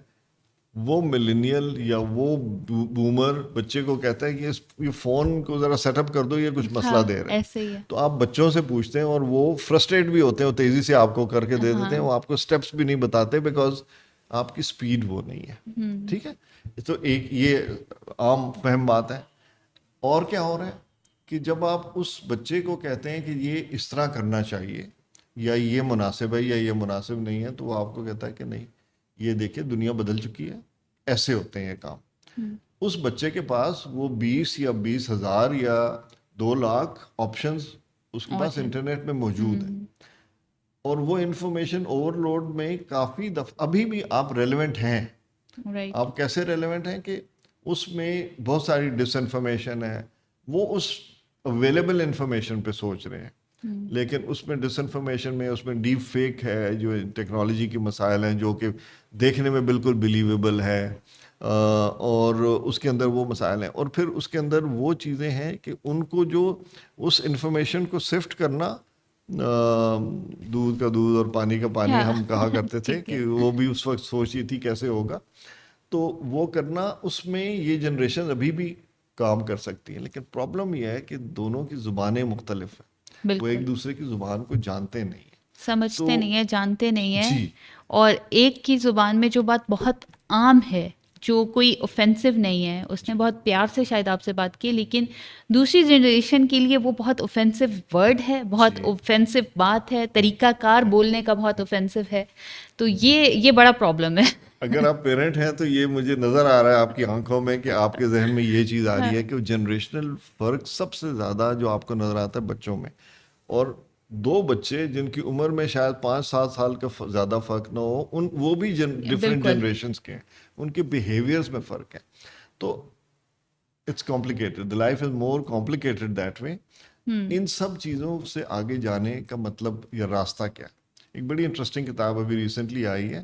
وہ ملینیل یا وہ بومر بچے کو کہتا ہے کہ یہ فون کو ذرا سیٹ اپ کر دو, یہ کچھ مسئلہ دے رہا ہے. ایسے ہی ہے. تو آپ بچوں سے پوچھتے ہیں اور وہ فرسٹریٹ بھی ہوتے ہیں, وہ تیزی سے آپ کو کر کے دے دیتے ہیں, وہ آپ کو اسٹیپس بھی نہیں بتاتے بیکاز آپ کی اسپیڈ وہ نہیں ہے. ٹھیک ہے, تو ایک یہ عام فہم بات ہے. اور کیا ہو رہا ہے کہ جب آپ اس بچے کو کہتے ہیں کہ یہ اس طرح کرنا چاہیے یا یہ مناسب ہے یا یہ مناسب نہیں ہے, تو وہ آپ کو کہتا ہے کہ نہیں, یہ دیکھیں دنیا بدل چکی ہے, ایسے ہوتے ہیں یہ کام. اس بچے کے پاس وہ 20 یا 20,000 یا 2 لاکھ آپشنز اس کے پاس انٹرنیٹ میں موجود ہیں, اور وہ انفارمیشن اوور لوڈ میں کافی دفعہ ابھی بھی آپ ریلیونٹ ہیں. آپ کیسے ریلیونٹ ہیں کہ اس میں بہت ساری ڈس انفارمیشن ہے, وہ اس اویلیبل انفارمیشن پہ سوچ رہے ہیں, لیکن اس میں ڈس انفارمیشن میں اس میں ڈیپ فیک ہے, جو ٹیکنالوجی کے مسائل ہیں جو کہ دیکھنے میں بالکل بلیویبل ہے, اور اس کے اندر وہ مسائل ہیں, اور پھر اس کے اندر وہ چیزیں ہیں کہ ان کو جو اس انفارمیشن کو سفٹ کرنا, دودھ کا دودھ اور پانی کا پانی ہم کہا کرتے تھے کہ وہ بھی اس وقت سوچی تھی کیسے ہوگا, تو وہ کرنا اس میں یہ جنریشن ابھی بھی کام کر سکتی ہیں. لیکن پرابلم یہ ہے کہ دونوں کی زبانیں مختلف ہیں, وہ ایک دوسرے کی زبان کو جانتے نہیں ہیں, سمجھتے نہیں ہیں, جانتے نہیں ہیں. اور ایک کی زبان میں جو بات بہت عام ہے, جو کوئی اوفینسو نہیں ہے, اس نے بہت پیار سے شاید آپ سے بات کی, لیکن دوسری جنریشن کے لیے وہ بہت اوفینسو ورڈ ہے, بہت اوفینسو بات ہے, طریقہ کار بولنے کا بہت اوفینسو ہے. تو یہ بڑا پرابلم ہے. اگر آپ پیرنٹ ہیں تو یہ مجھے نظر آ رہا ہے آپ کی آنکھوں میں کہ آپ کے ذہن میں یہ چیز آ رہی ہے کہ جنریشنل فرق سب سے زیادہ جو آپ کو نظر آتا ہے بچوں میں. اور 2 بچے جن کی عمر میں شاید 5-7 سال کا زیادہ فرق نہ ہو, وہ بھی ڈفرینٹ جنریشنز کے ہیں, ان کے بیہیویئرز میں فرق ہے. تو it's complicated, the life is more complicated that way. ان سب چیزوں سے آگے جانے کا مطلب یا راستہ کیا ہے. ایک بڑی انٹرسٹنگ کتاب ابھی ریسنٹلی آئی ہے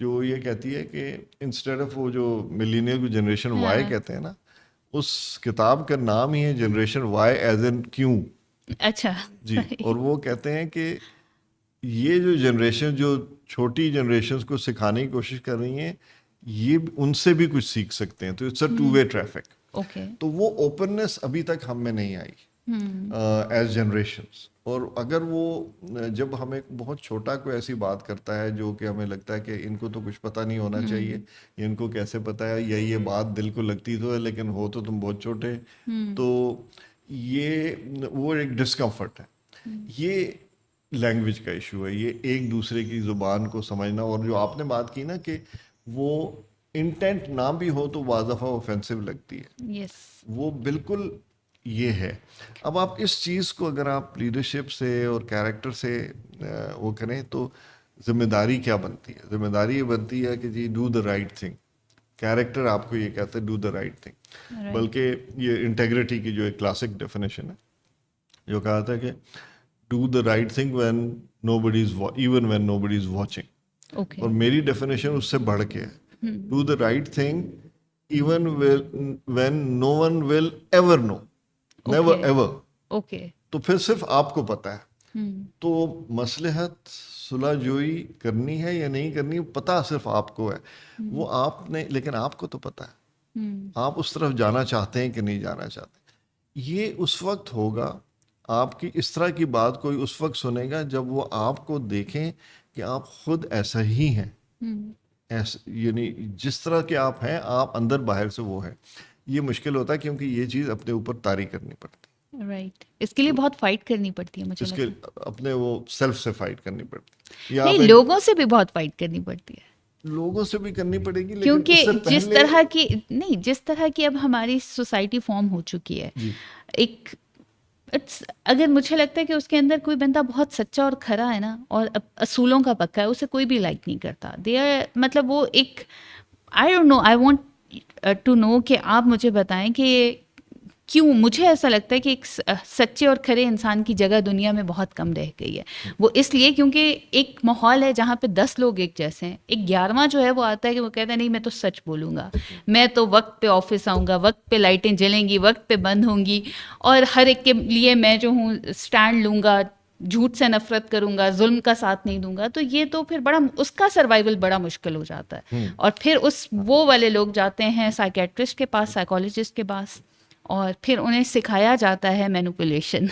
جو یہ کہتی ہے کہ انسٹیڈ آف وہ جو ملینیل کو جنریشن وائی کہتے ہیں نا, اس کتاب کا نام ہی ہے جنریشن وائی ایز ان کیوں. اچھا جی, اور وہ کہتے ہیں کہ یہ جو جنریشن جو چھوٹی جنریشنز کو سکھانے کی کوشش کر رہی ہیں, یہ ان سے بھی کچھ سیکھ سکتے ہیں. تو اٹس اے 2-way ٹریفک. تو وہ اوپننس ابھی تک ہم میں نہیں آئی ایز جنریشنز. اور اگر وہ جب ہمیں بہت چھوٹا کوئی ایسی بات کرتا ہے جو کہ ہمیں لگتا ہے کہ ان کو تو کچھ پتہ نہیں ہونا چاہیے, ان کو کیسے پتہ ہے, یا یہ بات دل کو لگتی تو ہے لیکن ہو تو تم بہت چھوٹے, تو یہ وہ ایک ڈسکمفرٹ ہے. یہ لینگویج کا ایشو ہے, یہ ایک دوسرے کی زبان کو سمجھنا. اور جو آپ نے بات کی نا کہ وہ انٹینٹ نہ بھی ہو تو بعض دفعہ اوفینسو لگتی ہے, وہ بالکل یہ ہے. اب آپ اس چیز کو اگر آپ لیڈرشپ سے اور کیریکٹر سے وہ کریں تو ذمہ داری کیا بنتی ہے؟ ذمہ داری یہ بنتی ہے کہ جی do the right thing. Character آپ کو یہ کہتے ہیں ڈو دا رائٹ تھنگ, بلکہ یہ انٹیگریٹی کی جو ایک کلاسک ڈیفینیشن ہے جو کہا تھا کہ do the right thing when nobody is even when nobody is watching. اور میری ڈیفینیشن اس سے بڑھ کے ہے do the right thing even when no one will ever know, never ever. تو پھر صرف آپ کو پتہ ہے. تو مصلحت صلح جوئی کرنی ہے یا نہیں کرنی پتہ صرف آپ کو ہے, وہ آپ نے, لیکن آپ کو تو پتہ ہے آپ اس طرف جانا چاہتے ہیں کہ نہیں جانا چاہتے. یہ اس وقت ہوگا, آپ کی اس طرح کی بات کوئی اس وقت سنے گا جب وہ آپ کو دیکھیں کہ آپ خود ایسا ہی ہیں, یعنی جس طرح کے آپ ہیں آپ اندر باہر سے وہ ہیں. یہ مشکل ہوتا ہے کیونکہ یہ چیز اپنے اوپر طاری کرنی پڑتی ہے. رائٹ, اس کے لیے بہت فائٹ کرنی پڑتی ہے, مجھے اس کے اپنے وہ سیلف سے فائٹ کرنی پڑتی ہے, نہیں لوگوں سے بھی بہت فائٹ کرنی پڑتی ہے. لوگوں سے بھی کرنی پڑے گی, کیونکہ جس طرح کی اب ہماری سوسائٹی فارم ہو چکی ہے, ایک اگر مجھے لگتا ہے کہ اس کے اندر کوئی بندہ بہت سچا اور کھرا ہے نا, اور اصولوں کا پکا ہے, اسے کوئی بھی لائک نہیں کرتا. مطلب وہ ایک I don't know, I want to know کہ آپ مجھے بتائیں کہ کیوں مجھے ایسا لگتا ہے کہ ایک سچے اور کھرے انسان کی جگہ دنیا میں بہت کم رہ گئی ہے. وہ اس لیے کیونکہ ایک ماحول ہے جہاں پہ 10 لوگ ایک جیسے ہیں. ایک 11واں جو ہے وہ آتا ہے کہ وہ کہتا ہے نہیں میں تو سچ بولوں گا, میں تو وقت پہ آفس آؤں گا, وقت پہ لائٹیں جلیں گی, وقت پہ بند ہوں گی, اور ہر ایک کے لیے میں جو ہوں اسٹینڈ لوں گا, جھوٹ سے نفرت کروں گا, ظلم کا ساتھ نہیں دوں گا. تو یہ تو پھر بڑا اس کا سروائیول بڑا مشکل ہو جاتا ہے. اور پھر وہ والے لوگ جاتے ہیں سائیکیٹرسٹ کے پاس, سائیکالوجسٹ کے پاس, اور پھر انہیں سکھایا جاتا ہے مینوپولیشن.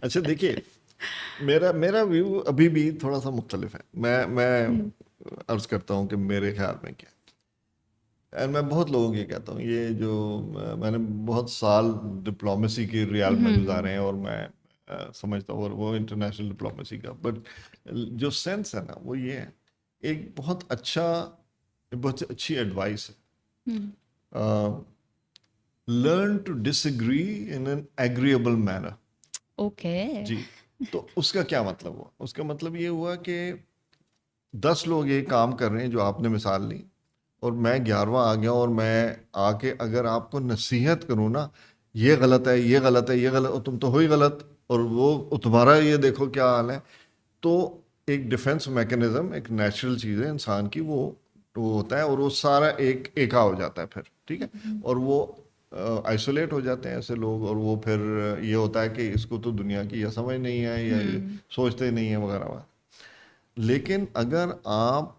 اچھا دیکھیے, میرا ویو ابھی بھی تھوڑا سا مختلف ہے. میں عرض کرتا ہوں کہ میرے خیال میں کیا, اینڈ میں بہت لوگوں کو یہ کہتا ہوں, یہ جو میں نے بہت سال ڈپلومیسی کے ریال میں گزارے ہیں اور میں سمجھتا ہوں, اور وہ انٹرنیشنل ڈپلومیسی کا, بٹ جو سینس ہے نا وہ یہ ہے, ایک بہت اچھی ایڈوائس ہے, learn to disagree in an agreeable manner. Okay جی, تو اس کا کیا مطلب ہوا؟ اس کا مطلب یہ ہوا کہ 10 لوگ یہ کام کر رہے ہیں جو آپ نے مثال لی, اور میں 11واں آ گیا, اور میں آ کے اگر آپ کو نصیحت کروں نا, یہ غلط ہے, یہ غلط ہے, یہ غلط, اور تم تو ہو ہی غلط, اور وہ تمہارا یہ دیکھو کیا حال ہے, تو ایک ڈیفنس میکینزم, ایک نیچرل چیز ہے انسان کی, وہ ہوتا ہے, اور وہ سارا ایکا ہو جاتا ہے پھر, ٹھیک ہے, اور وہ آئسولیٹ ہو جاتے ہیں ایسے لوگ, اور وہ پھر یہ ہوتا ہے کہ اس کو تو دنیا کی یہ سمجھ نہیں ہے, یا سوچتے نہیں ہیں وغیرہ وغیرہ. لیکن اگر آپ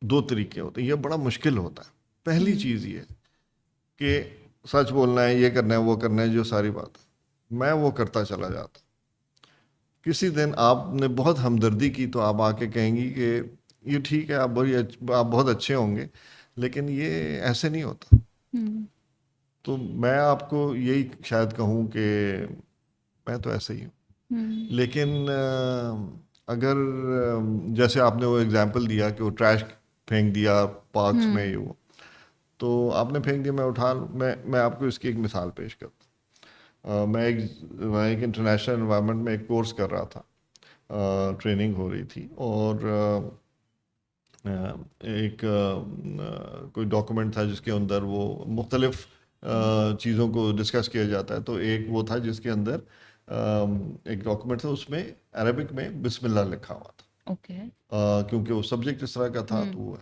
2 طریقے ہوتے ہیں, یہ بڑا مشکل ہوتا ہے. پہلی چیز یہ کہ سچ بولنا ہے, یہ کرنا ہے, وہ کرنا ہے, جو ساری بات ہے میں وہ کرتا چلا جاتا. کسی دن آپ نے بہت ہمدردی کی تو آپ آ کے کہیں گی کہ یہ ٹھیک ہے, آپ بہت اچھے ہوں گے, لیکن یہ ایسے نہیں ہوتا. تو میں آپ کو یہی شاید کہوں کہ میں تو ایسے ہی ہوں. لیکن اگر جیسے آپ نے وہ ایگزامپل دیا کہ وہ ٹریش پھینک دیا پارکس میں, یہ وہ تو آپ نے پھینک دیا, میں اٹھا لوں. میں آپ کو اس کی ایک مثال پیش کرتا ہوں. میں ایک انٹرنیشنل انوائرمنٹ میں ایک کورس کر رہا تھا, ٹریننگ ہو رہی تھی, اور ایک کوئی ڈاکومنٹ تھا جس کے اندر وہ مختلف چیزوں کو ڈسکس کیا جاتا ہے. تو ایک وہ تھا جس کے اندر ایک ڈاکومنٹ تھا, اس میں عربک میں بسم اللہ لکھا ہوا تھا, کیونکہ وہ سبجیکٹ اس طرح کا تھا. تو وہ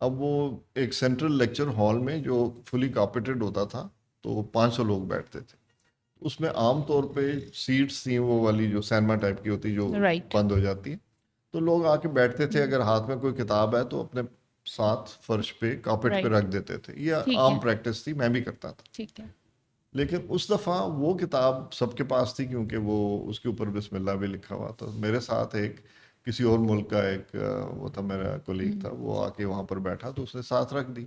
اب وہ ایک سینٹرل لیکچر ہال میں جو فلی کارپیٹڈ ہوتا تھا, تو 500 لوگ بیٹھتے تھے. اس میں عام طور پہ سیٹس تھیں وہ والی جو سینما ٹائپ کی ہوتی, جو بند ہو جاتی ہے. تو لوگ آ کے بیٹھتے تھے, اگر ہاتھ میں کوئی کتاب ہے تو اپنے ساتھ فرش پہ کارپیٹ پہ رکھ دیتے تھے. یہ عام پریکٹس تھی, میں بھی کرتا تھا. لیکن اس دفعہ وہ کتاب سب کے پاس تھی, کیونکہ وہ اس کے اوپر بسم اللہ بھی لکھا ہوا تھا. میرے ساتھ ایک کسی اور ملک کا ایک وہ تھا, میرا کولیگ تھا, وہ آ کے وہاں پر بیٹھا, تو اس نے ساتھ رکھ دی.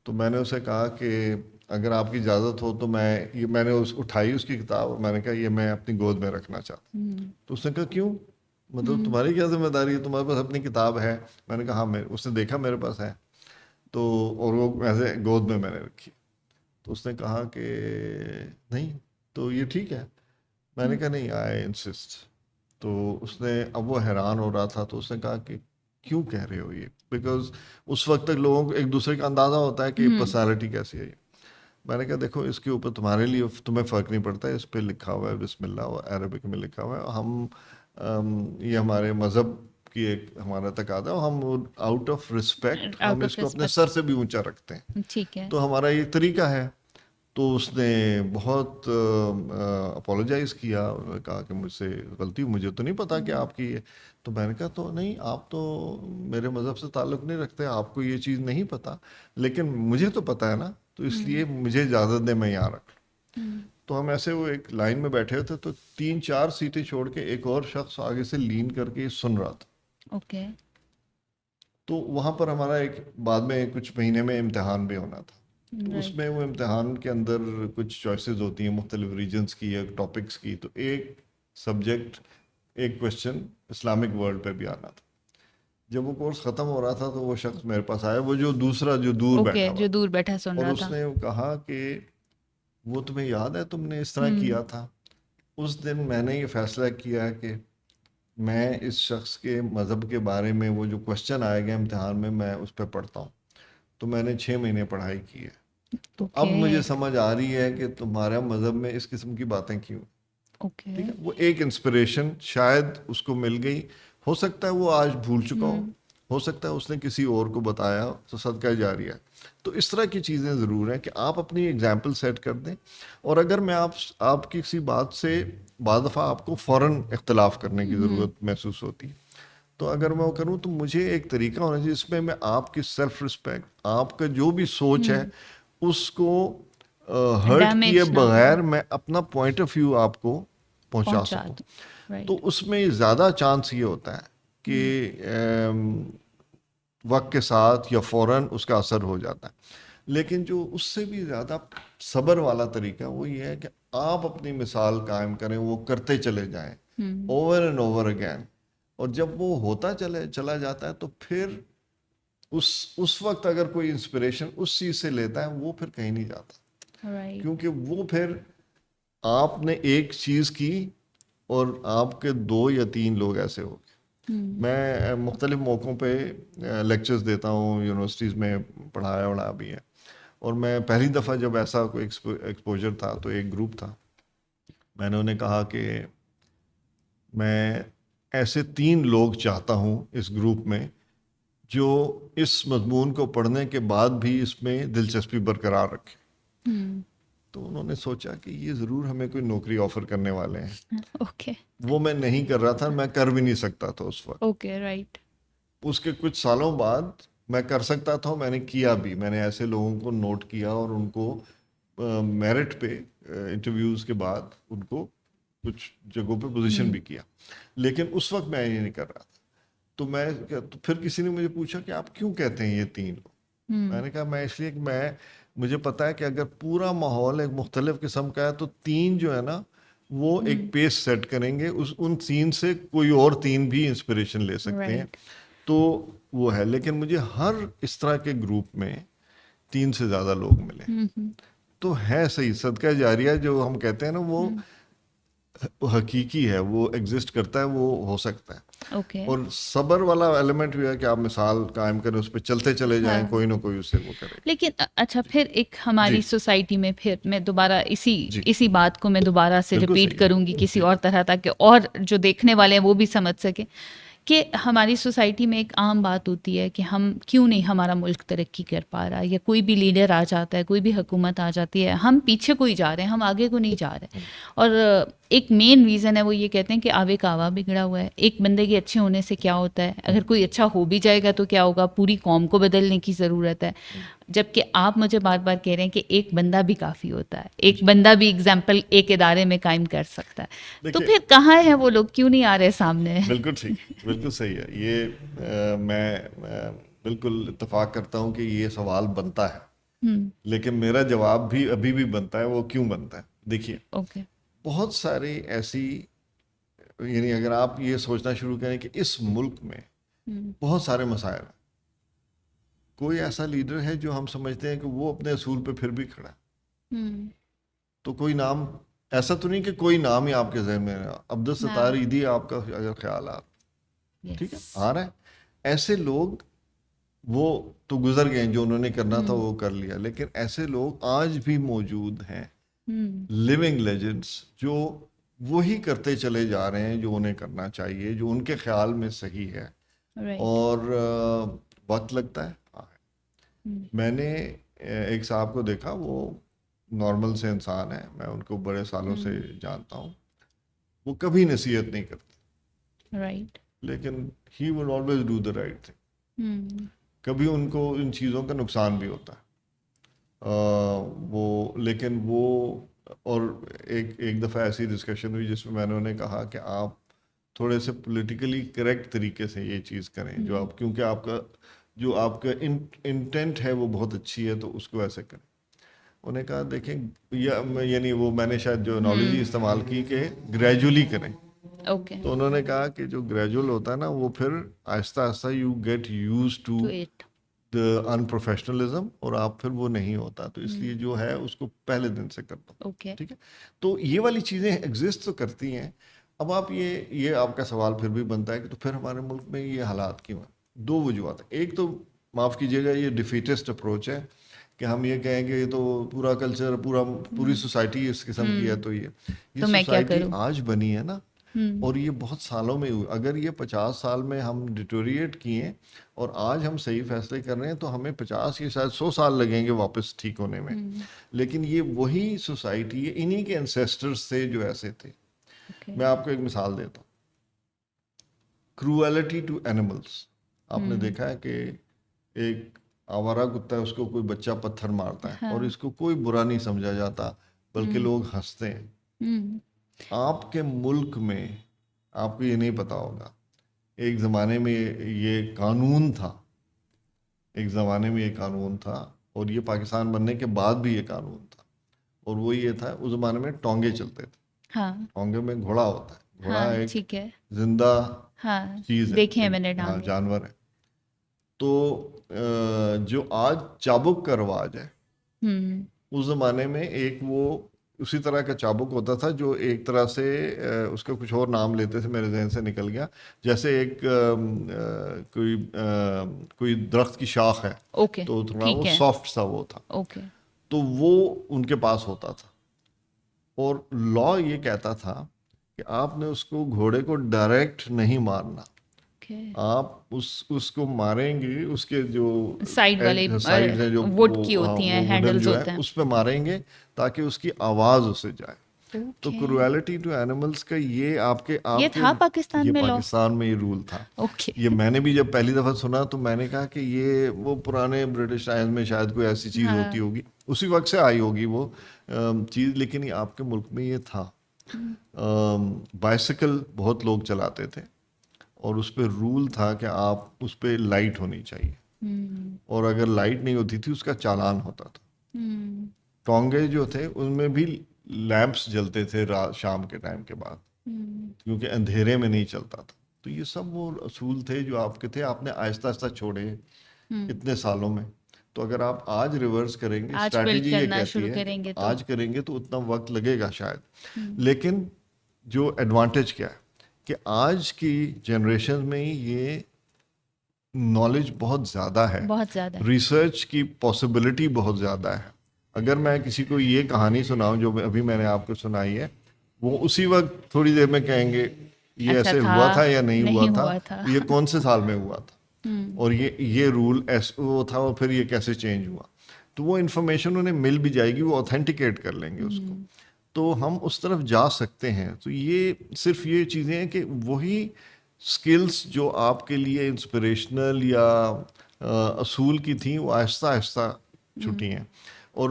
تو میں نے اسے کہا کہ اگر آپ کی اجازت ہو تو میں نے اٹھائی اس کی کتاب, اور میں نے کہا یہ میں اپنی گود میں رکھنا چاہتا ہوں. تو اس نے کہا کیوں, مطلب تمہاری کیا ذمہ داری ہے, تمہارے پاس اپنی کتاب ہے. میں نے کہا ہاں, اس نے دیکھا میرے پاس ہے, تو اور وہ ایسے گود میں نے رکھی. تو اس نے کہا کہ نہیں تو یہ ٹھیک ہے. میں نے کہا نہیں, آئی انسسٹ. تو اس نے, اب وہ حیران ہو رہا تھا, تو اس نے کہا کہ کیوں کہہ رہے ہو یہ, بیکاز اس وقت تک لوگوں کو ایک دوسرے کا اندازہ ہوتا ہے کہ پرسنالٹی کیسی ہے یہ. میں نے کہا دیکھو, اس کے اوپر تمہارے لیے تمہیں فرق نہیں پڑتا, اس پہ لکھا ہوا ہے بسم اللہ, اور عربک میں لکھا ہوا ہے. یہ ہمارے مذہب کی ایک ہمارا تقاضا ہے, ہم آؤٹ آف رسپیکٹ ہم اس کو اپنے سر سے بھی اونچا رکھتے ہیں. ٹھیک ہے, تو ہمارا یہ طریقہ ہے. تو اس نے بہت اپولوجائز کیا, کہا کہ مجھ سے غلطی, مجھے تو نہیں پتا کہ آپ کی. تو میں نے کہا تو نہیں, آپ تو میرے مذہب سے تعلق نہیں رکھتے, آپ کو یہ چیز نہیں پتا, لیکن مجھے تو پتا ہے نا, تو اس لیے مجھے اجازت دے میں یہاں رکھ لوں. تو ہم ایسے وہ ایک لائن میں بیٹھے ہوتے, تو 3-4 سیٹیں چھوڑ کے ایک اور شخص آگے سے لین کر کے سن رہا تھا. اوکے. تو وہاں پر ہمارا ایک بعد میں کچھ مہینے میں امتحان بھی ہونا تھا. تو اس میں وہ امتحان کے اندر کچھ چوائسیز ہوتی ہیں مختلف ریجنس کی یا ٹاپکس کی. تو ایک سبجیکٹ, ایک کوشچن اسلامک ورلڈ پہ بھی آنا تھا. جب وہ کورس ختم ہو رہا تھا تو وہ شخص میرے پاس آیا, وہ جو دوسرا جو دور بیٹھا جو دور بیٹھا سن رہا تھا, اور اس نے کہا کہ وہ تمہیں یاد ہے تم نے اس طرح کیا تھا. اس دن میں نے یہ فیصلہ کیا کہ میں اس شخص کے مذہب کے بارے میں وہ جو کوشچن آئے گا امتحان میں اس پہ پڑھتا ہوں. تو میں نے 6 مہینے پڑھائی کی ہے, تو اب مجھے سمجھ آ رہی ہے کہ تمہارا مذہب میں اس قسم کی باتیں کیوں. اوکے. ٹھیک ہے, وہ ایک انسپریشن شاید اس کو مل گئی, ہو سکتا ہے وہ آج بھول چکا ہو سکتا ہے اس نے کسی اور کو بتایا, تو صدقہ جاریہ ہے. تو اس طرح کی چیزیں ضرور ہیں کہ آپ اپنی ایگزامپل سیٹ کر دیں. اور اگر میں آپ کی کسی بات سے بعض دفعہ آپ کو فوراً اختلاف کرنے کی ضرورت محسوس ہوتی ہے, تو اگر میں وہ کروں تو مجھے ایک طریقہ ہونا چاہیے جس میں آپ کی سیلف رسپیکٹ, آپ کا جو بھی سوچ ہے اس کو ہرٹ کیے بغیر میں اپنا پوائنٹ آف ویو آپ کو پہنچا سکوں. تو اس میں زیادہ چانس یہ ہوتا ہے کہ وقت کے ساتھ یا فوراً اس کا اثر ہو جاتا ہے. لیکن جو اس سے بھی زیادہ صبر والا طریقہ وہ یہ ہے کہ آپ اپنی مثال قائم کریں, وہ کرتے چلے جائیں اوور اینڈ اوور اگین, اور جب وہ ہوتا چلا جاتا ہے تو پھر اس وقت اگر کوئی انسپریشن اس چیز سے لیتا ہے وہ پھر کہیں نہیں جاتا, کیونکہ وہ پھر آپ نے ایک چیز کی اور آپ کے 2 یا 3 لوگ ایسے ہو گئے. میں مختلف موقعوں پہ لیکچرز دیتا ہوں, یونیورسٹیز میں پڑھایا بھی ہے, اور میں پہلی دفعہ جب ایسا کوئی ایکسپوجر تھا تو ایک گروپ تھا, میں نے انہیں کہا کہ میں ایسے 3 لوگ چاہتا ہوں اس گروپ میں جو اس مضمون کو پڑھنے کے بعد بھی اس میں دلچسپی برقرار رکھے. تو انہوں نے سوچا کہ یہ ضرور ہمیں کوئی نوکری آفر کرنے والے ہیں. وہ میں نہیں کر رہا تھا, میں کر بھی نہیں سکتا تھا اس وقت. اس کے کچھ سالوں بعد میں کر سکتا تھا, میں نے کیا بھی, میں نے ایسے لوگوں کو نوٹ کیا اور ان کو میرٹ پہ انٹرویوز کے بعد ان کو کچھ جگہوں پہ پوزیشن بھی کیا. لیکن اس وقت میں یہ نہیں کر رہا تھا. تو پھر کسی نے مجھے پوچھا کہ آپ کیوں کہتے ہیں یہ 3 لوگ. میں نے کہا میں اس لیے کہ مجھے پتا ہے کہ اگر پورا ماحول ایک مختلف قسم کا ہے تو 3 جو ہے نا وہ ایک پیس سیٹ کریں گے, ان 3 سے کوئی اور 3 بھی انسپریشن لے سکتے ہیں. تو وہ ہے, لیکن مجھے ہر اس طرح کے گروپ میں 3 سے زیادہ لوگ ملے. تو ہے صحیح, صدقہ جاریہ جو ہم کہتے ہیں نا وہ حقیقی ہے, وہ ایگزسٹ کرتا ہے, وہ ہو سکتا ہے. اور صبر والا ایلیمنٹ بھی ہے کہ آپ مثال قائم کریں, اس پہ چلتے چلے جائیں, کوئی نہ کوئی اس سے وہ کرے. لیکن اچھا پھر ایک ہماری سوسائٹی میں پھر میں دوبارہ اسی بات کو میں دوبارہ سے ریپیٹ کروں گی کسی اور طرح, تاکہ اور جو دیکھنے والے ہیں وہ بھی سمجھ سکیں کہ ہماری سوسائٹی میں ایک عام بات ہوتی ہے کہ ہم کیوں نہیں ہمارا ملک ترقی کر پا رہا, یا کوئی بھی لیڈر آ جاتا ہے, کوئی بھی حکومت آ جاتی ہے, ہم پیچھے کو ہی جا رہے ہیں, ہم آگے کو نہیں جا رہے. اور ایک مین ریزن ہے وہ یہ کہتے ہیں کہ آوے کاوا بگڑا ہوا ہے. ایک بندے کے اچھے ہونے سے کیا ہوتا ہے, اگر کوئی اچھا ہو بھی جائے گا تو کیا ہوگا, پوری قوم کو بدلنے کی ضرورت ہے. جبکہ آپ مجھے بار بار کہہ رہے ہیں کہ ایک بندہ بھی کافی ہوتا ہے, ایک بندہ بھی ایگزامپل ایک ادارے میں قائم کر سکتا ہے. تو پھر کہاں ہے وہ لوگ, کیوں نہیں آ رہے سامنے؟ بالکل ٹھیک, بالکل صحیح ہے. یہ میں بالکل اتفاق کرتا ہوں کہ یہ سوال بنتا ہے, لیکن میرا جواب بھی ابھی بھی بنتا ہے. وہ کیوں بنتا ہے؟ دیکھیے, بہت ساری ایسی, یعنی اگر آپ یہ سوچنا شروع کریں کہ اس ملک میں بہت سارے مسائل ہیں, کوئی ایسا لیڈر ہے جو ہم سمجھتے ہیں کہ وہ اپنے اصول پہ پھر بھی کھڑا ہے, تو کوئی نام ایسا تو نہیں کہ کوئی نام ہی آپ کے ذہن میں ہے. عبدالستار ایدھی آپ کا اگر خیال آ, ٹھیک ہے, آ رہا ہے. ایسے لوگ وہ تو گزر گئے, جو انہوں نے کرنا تھا وہ کر لیا, لیکن ایسے لوگ آج بھی موجود ہیں, لیونگ لیجنڈس, جو وہی کرتے چلے جا رہے ہیں جو انہیں کرنا چاہیے, جو ان کے خیال میں صحیح ہے. اور وقت لگتا ہے. میں نے ایک صاحب کو دیکھا, وہ نارمل سے انسان ہے, میں ان کو بڑے سالوں سے جانتا ہوں, وہ کبھی نصیحت نہیں کرتے, لیکن he will always do the right thing. کبھی ان کو ان چیزوں کا نقصان بھی ہوتا ہے, لیکن وہ, اور ایک دفعہ ایسی ڈسکشن ہوئی جس میں میں نے انہیں کہا کہ آپ تھوڑے سے پولیٹیکلی کریکٹ طریقے سے یہ چیز کریں, جو آپ, کیونکہ آپ کا انٹینٹ ہے وہ بہت اچھی ہے, تو اس کو ایسے کریں. انہیں کہا دیکھیں, یعنی وہ میں نے شاید جو انالوجی استعمال کی کہ گریجولی کریں. تو انہوں نے کہا کہ جو گریجول ہوتا ہے نا, وہ پھر آہستہ آہستہ you get used to the unprofessionalism, اور آپ پھر وہ نہیں ہوتا, تو اس لیے جو ہے اس کو پہلے دن سے کرتا ہوں. ٹھیک ہے, تو یہ والی چیزیں ایگزسٹ تو کرتی ہیں. اب آپ یہ آپ کا سوال پھر بھی بنتا ہے کہ تو پھر ہمارے ملک میں یہ حالات کیوں ہیں؟ 2 وجوہات ہیں. ایک تو معاف کیجیے گا, یہ ڈیفیٹسٹ اپروچ ہے کہ ہم یہ کہیں کہ یہ تو پورا کلچر پوری سوسائٹی اس قسم کی ہے، تو یہ سوسائٹی آج بنی ہے نا، اور یہ بہت سالوں میں ہوئی. اگر یہ 50 سال میں ہم ڈیٹوریٹ کیے اور آج ہم صحیح فیصلے کر رہے ہیں تو ہمیں 50 یا شاید 100 سال لگیں گے واپس ٹھیک ہونے میں. لیکن یہ وہی سوسائٹی ہے، انہی کے انسیسٹرز تھے جو ایسے تھے. میں آپ کو ایک مثال دیتا ہوں. Cruelty to animals. آپ نے دیکھا ہے کہ ایک آوارہ کتا ہے، اس کو کوئی بچہ پتھر مارتا ہے اور اس کو کوئی برا نہیں سمجھا جاتا، بلکہ لوگ ہنستے ہیں. آپ کے ملک میں آپ کو یہ نہیں پتا ہوگا، ایک زمانے میں یہ قانون تھا، اور یہ پاکستان بننے کے بعد بھی یہ قانون تھا. اور وہ یہ تھا، اس زمانے میں ٹونگے چلتے تھے. ٹونگے میں گھوڑا ہوتا ہے، گھوڑا ایک زندہ چیز ہے، جانور ہے. تو جو آج چابک کا رواج ہے، اس زمانے میں ایک وہ اسی طرح کا چابک ہوتا تھا جو ایک طرح سے اس کا کچھ اور نام لیتے تھے، میرے ذہن سے نکل گیا. جیسے ایک کوئی درخت کی شاخ ہے تو تھوڑا وہ سافٹ سا وہ تھا، تو وہ ان کے پاس ہوتا تھا. اور لا یہ کہتا تھا کہ آپ نے اس کو گھوڑے کو ڈائریکٹ نہیں مارنا، آپ اس کو ماریں گے، اس کے جو سائڈ والے جو ووڈ کی ہوتی ہیں ہینڈلز ہوتے ہیں، اس پہ ماریں گے تاکہ اس کی آواز اسے جائے. تو کروئلٹی ٹو اینیملز کا یہ آپ کے تھا پاکستان میں یہ رول تھا. یہ میں نے بھی جب پہلی دفعہ سنا تو میں نے کہا کہ یہ وہ پرانے برٹش ٹائمز میں شاید کوئی ایسی چیز ہوتی ہوگی، اسی وقت سے آئی ہوگی وہ چیز. لیکن یہ آپ کے ملک میں یہ تھا. بائسیکل بہت لوگ چلاتے تھے اور اس پہ رول تھا کہ آپ اس پہ لائٹ ہونی چاہیے، اور اگر لائٹ نہیں ہوتی تھی اس کا چالان ہوتا تھا. ٹونگے جو تھے ان میں بھی لیمپس جلتے تھے رات شام کے ٹائم کے بعد، کیونکہ اندھیرے میں نہیں چلتا تھا. تو یہ سب وہ اصول تھے جو آپ کے تھے، آپ نے آہستہ آہستہ چھوڑے اتنے سالوں میں. تو اگر آپ آج ریورس کریں گے، اسٹریٹجی یہ کہتی ہے آج کریں گے تو اتنا وقت لگے گا شاید. لیکن جو ایڈوانٹیج کیا ہے کہ آج کی جنریشن میں یہ نالج بہت زیادہ ہے، ریسرچ کی پاسبلٹی بہت زیادہ ہے. اگر میں کسی کو یہ کہانی سناؤں جو ابھی میں نے آپ کو سنائی ہے، وہ اسی وقت تھوڑی دیر میں کہیں گے یہ ایسے ہوا تھا یا نہیں ہوا تھا، یہ کون سے سال میں ہوا تھا، اور یہ رول وہ تھا اور پھر یہ کیسے چینج ہوا. تو وہ انفارمیشن انہیں مل بھی جائے گی، وہ اوتھینٹیکیٹ کر لیں گے اس کو. تو ہم اس طرف جا سکتے ہیں. تو یہ صرف یہ چیزیں ہیں کہ وہی سکلز جو آپ کے لیے انسپریشنل یا اصول کی تھیں وہ آہستہ آہستہ چھٹی ہیں. اور